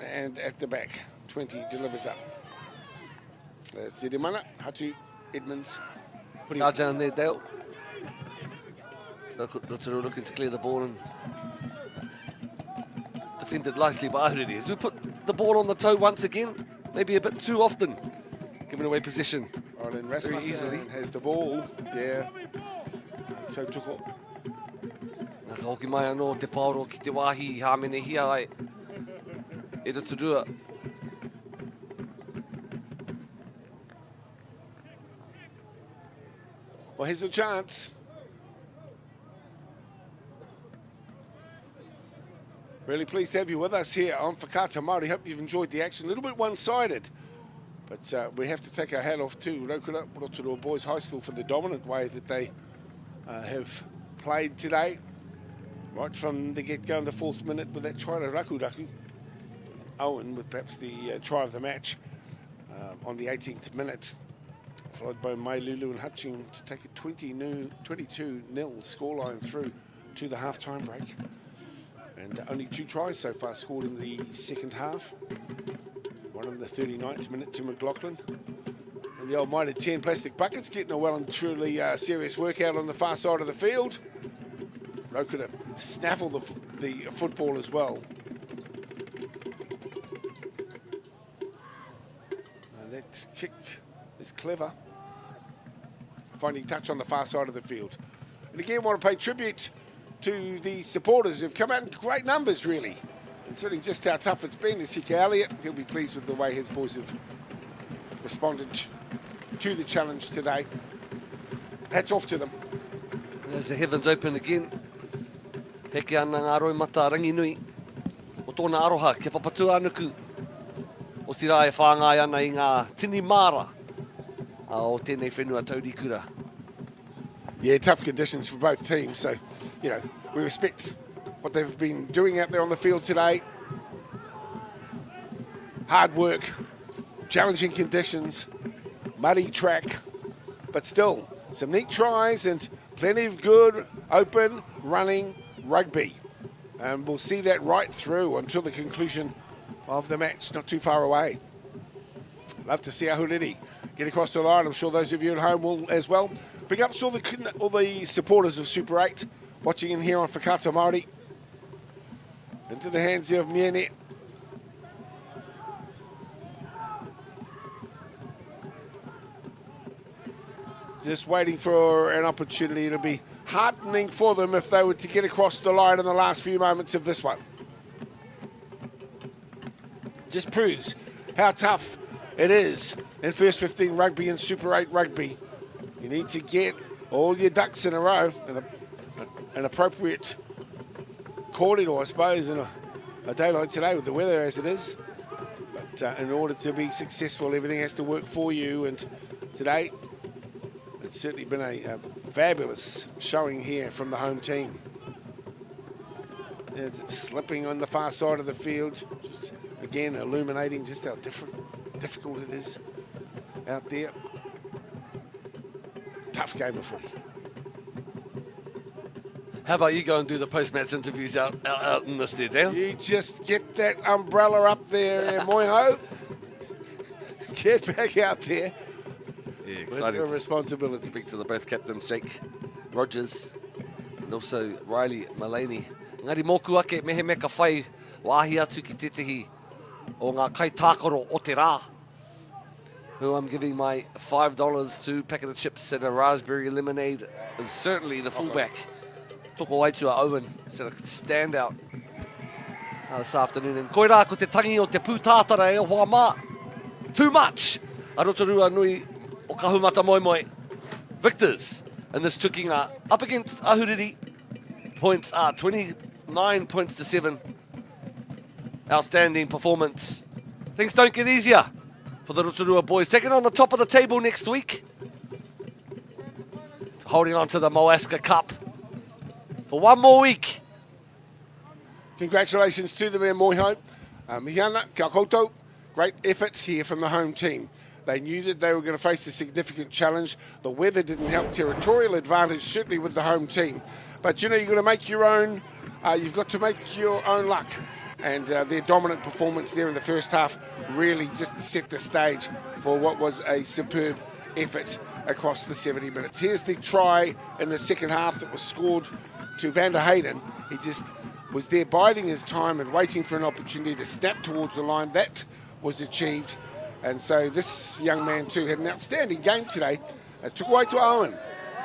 And at the back, 20 delivers up. Sirimana, Hatu, Edmonds. Putting our down there, Dale. Rotorua looking to clear the ball and defended nicely by Ahuriri. As we put the ball on the toe once again, maybe a bit too often, giving away possession Rylan very easily. Rasmussen has the ball, yeah. So tuko. Nā ka hoki mai anō te paoro ki te wāhi hāmene hia ai. E Rotorua. Well, here's a chance. Really pleased to have you with us here on Whakata Māori. Hope you've enjoyed the action. A little bit one-sided, but we have to take our hat off to Rotorua Boys High School for the dominant way that they have played today. Right from the get-go in the 4th minute with that try to Rakuraku. Owen with perhaps the try of the match on the 18th minute. Followed by Mai Lulu and Hutching to take a 22-0 scoreline through to the half-time break. And only 2 tries so far scored in the second half. One in the 39th minute to McLaughlin. And the old mighty 10 plastic buckets getting a well and truly serious workout on the far side of the field. Rotorua snaffle the football as well. And that kick is clever. Finding touch on the far side of the field. And again, want to pay tribute to the supporters who've come out in great numbers, really. Considering just how tough it's been. There's Hika Elliott. He'll be pleased with the way his boys have responded to the challenge today. Hats off to them. There's the heavens open again. Heke ana ngā roi mata rangi nui. O tōna aroha, ke papatu anuku. O tira e whāngai ana i ngā tini māra. O tēnei whenua taurikura. Yeah, tough conditions for both teams. So, you know, we respect what they've been doing out there on the field today. Hard work, challenging conditions, muddy track, but still some neat tries and plenty of good, open, running rugby. And we'll see that right through until the conclusion of the match, not too far away. Love to see Ahuriri get across the line. I'm sure those of you at home will as well. Big ups to all the supporters of Super 8 watching in here on Whakata Māori. Into the hands of Miene. Just waiting for an opportunity. It'll be heartening for them if they were to get across the line in the last few moments of this one. Just proves how tough it is in first 15 rugby and Super 8 rugby. You need to get all your ducks in a row and an appropriate corridor, I suppose, in a day like today with the weather as it is. But in order to be successful, everything has to work for you. And today, it's certainly been a fabulous showing here from the home team. It's slipping on the far side of the field, just again illuminating just how difficult it is out there. Tough game of footy. How about you go and do the post-match interviews out in the studio? You just get that umbrella up there, Moiho. Get back out there. Yeah, exciting. With responsibility. Speak to the both captains, Jake Rogers and also Riley Mullaney. Ngari mōku ake mehe me ka whai wāhi atu ki tetehi o ngā kaitākaro o te rā. Who I'm giving my $5 to, packet of chips and a raspberry lemonade is certainly the fullback. Toko Waitua Owen, set a standout this afternoon. And koe rā ko te tangi o te pūtātara e o hoa mā. Too much! A Rotorua nui o kahumata moi moi. Victors in this tukinga up against Ahuriri. Points are 29 points to 7. Outstanding performance. Things don't get easier for the Rotorua boys. Second on the top of the table next week. Holding on to the Moaska Cup for one more week. Congratulations to them in Moiho. Mihiana, kia koutou. Great effort here from the home team. They knew that they were going to face a significant challenge. The weather didn't help. Territorial advantage certainly with the home team. But you know, you've got to make your own, you've got to make your own luck. And their dominant performance there in the first half really just set the stage for what was a superb effort across the 70 minutes. Here's the try in the second half that was scored to Van der Hayden. He just was there biding his time and waiting for an opportunity to snap towards the line. That was achieved. And so this young man too had an outstanding game today. It took away to Owen.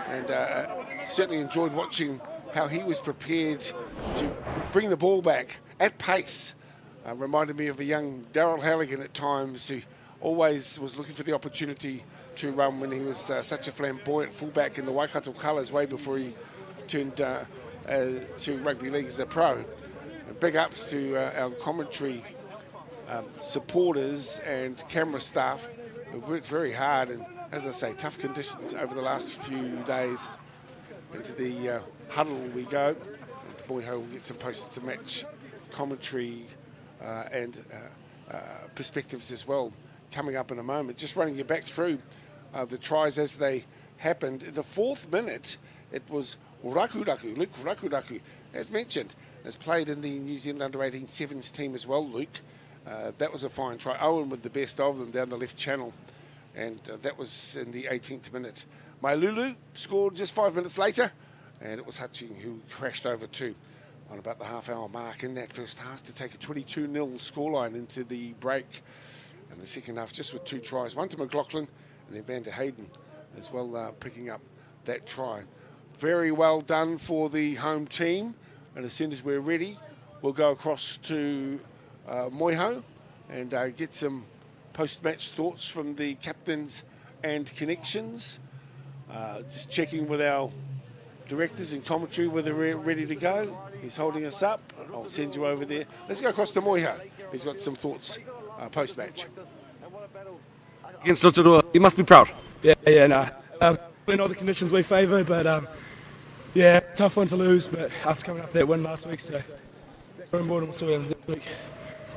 And certainly enjoyed watching how he was prepared to bring the ball back at pace. Reminded me of a young Darryl Halligan at times, who always was looking for the opportunity to run when he was such a flamboyant fullback in the Waikato colours way before he turned to rugby league as a pro. Big ups to our commentary supporters and camera staff who've worked very hard, and as I say, tough conditions over the last few days. Into the huddle we go. Moiho will get some post-match commentary and perspectives as well coming up in a moment. Just running you back through the tries as they happened. In the 4th minute, it was Luke Rakuraku, as mentioned, has played in the New Zealand Under-18 Sevens team as well, Luke. That was a fine try. Owen with the best of them down the left channel, and that was in the 18th minute. Mailulu scored just 5 minutes later, and it was Hutching who crashed over too on about the half-hour mark in that first half to take a 22-0 scoreline into the break. And the second half just with 2 tries, one to McLaughlin and then Van der Hayden as well, picking up that try. Very well done for the home team, and as soon as we're ready, we'll go across to Moiho and get some post-match thoughts from the captains and connections. Just checking with our directors and commentary whether we're ready to go. He's holding us up. I'll send you over there. Let's go across to Moiho. He's got some thoughts post-match. Against Rotorua, you must be proud. Yeah, no. We know the conditions we favour, but yeah, tough one to lose. But after coming off that win last week, so we're more than this week.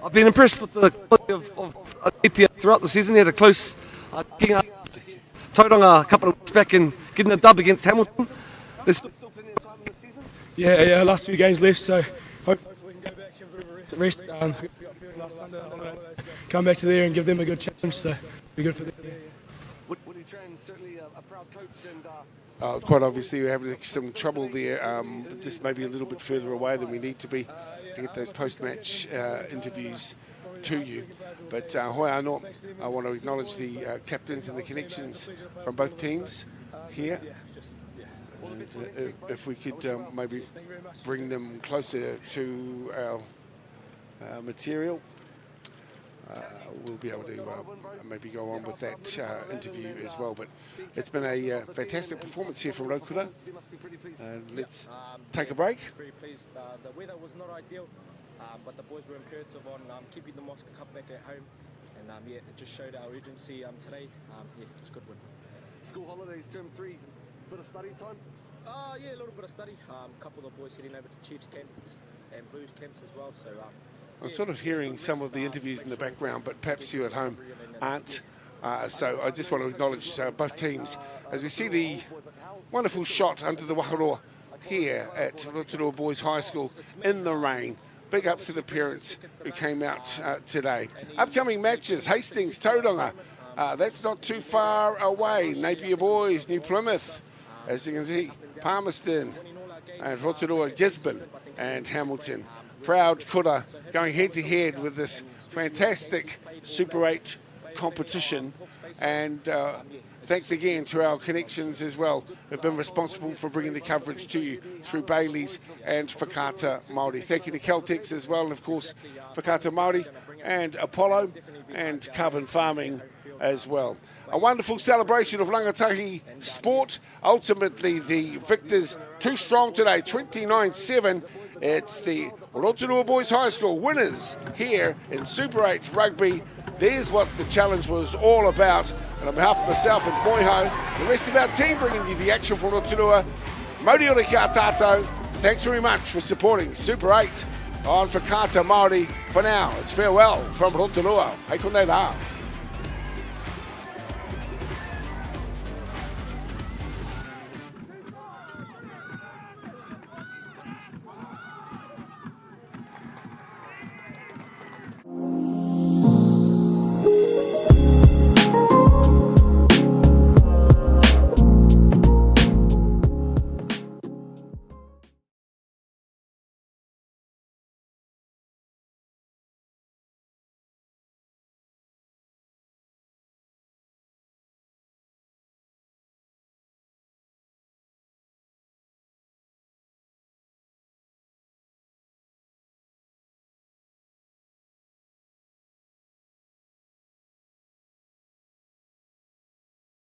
I've been impressed with the quality of Napier throughout the season. He had a close kicking up Tauranga a couple of weeks back and getting a dub against Hamilton. There's still plenty of time in the season. Yeah, last few games left, so hopefully we can go back and have a rest. Last Sunday, come back to there and give them a good challenge, so be good for them. Woody Tran, certainly a proud coach. And quite obviously we're having some trouble there, just maybe a little bit further away than we need to be to get those post-match interviews to you. But hoi anō, I want to acknowledge the captains and the connections from both teams here. And if we could maybe bring them closer to our material, we'll be able to maybe go on with that interview as well. But it's been a fantastic performance here from Rotorua. Let's take a break. Very pleased. The weather was not ideal, but the boys were imperative on keeping the Moscow Cup back at home. And yeah, it just showed our urgency today. Yeah, it's a good win. School holidays, term 3, bit of study time? Yeah, a little bit of study. A couple of the boys heading over to Chiefs camps and Blues camps as well. So I'm sort of hearing some of the interviews in the background, but perhaps you at home aren't. So I just want to acknowledge both teams as we see the wonderful shot under the wakaroa here at Rotorua Boys High School in the rain. Big ups to the parents who came out today. Upcoming matches, Hastings, Tauranga. That's not too far away. Napier Boys, New Plymouth, as you can see, Palmerston, and Rotorua, Gisborne, and Hamilton. Proud kura going head-to-head with this fantastic Super 8 competition. And thanks again to our connections as well, who've been responsible for bringing the coverage to you through Bailey's and Whakata Māori. Thank you to Caltex as well, and of course, Whakata Māori and Apollo and Carbon Farming as well. A wonderful celebration of rangatahi sport. Ultimately, the victors too strong today, 29-7. It's the Rotorua Boys High School winners here in Super 8 Rugby. There's what the challenge was all about. And on behalf of myself and Moiho, the rest of our team bringing you the action for Rotorua, Mauri ora kia tātou. Thanks very much for supporting Super 8 on Whakata Māori. For now, it's farewell from Rotorua. Hei konei rā.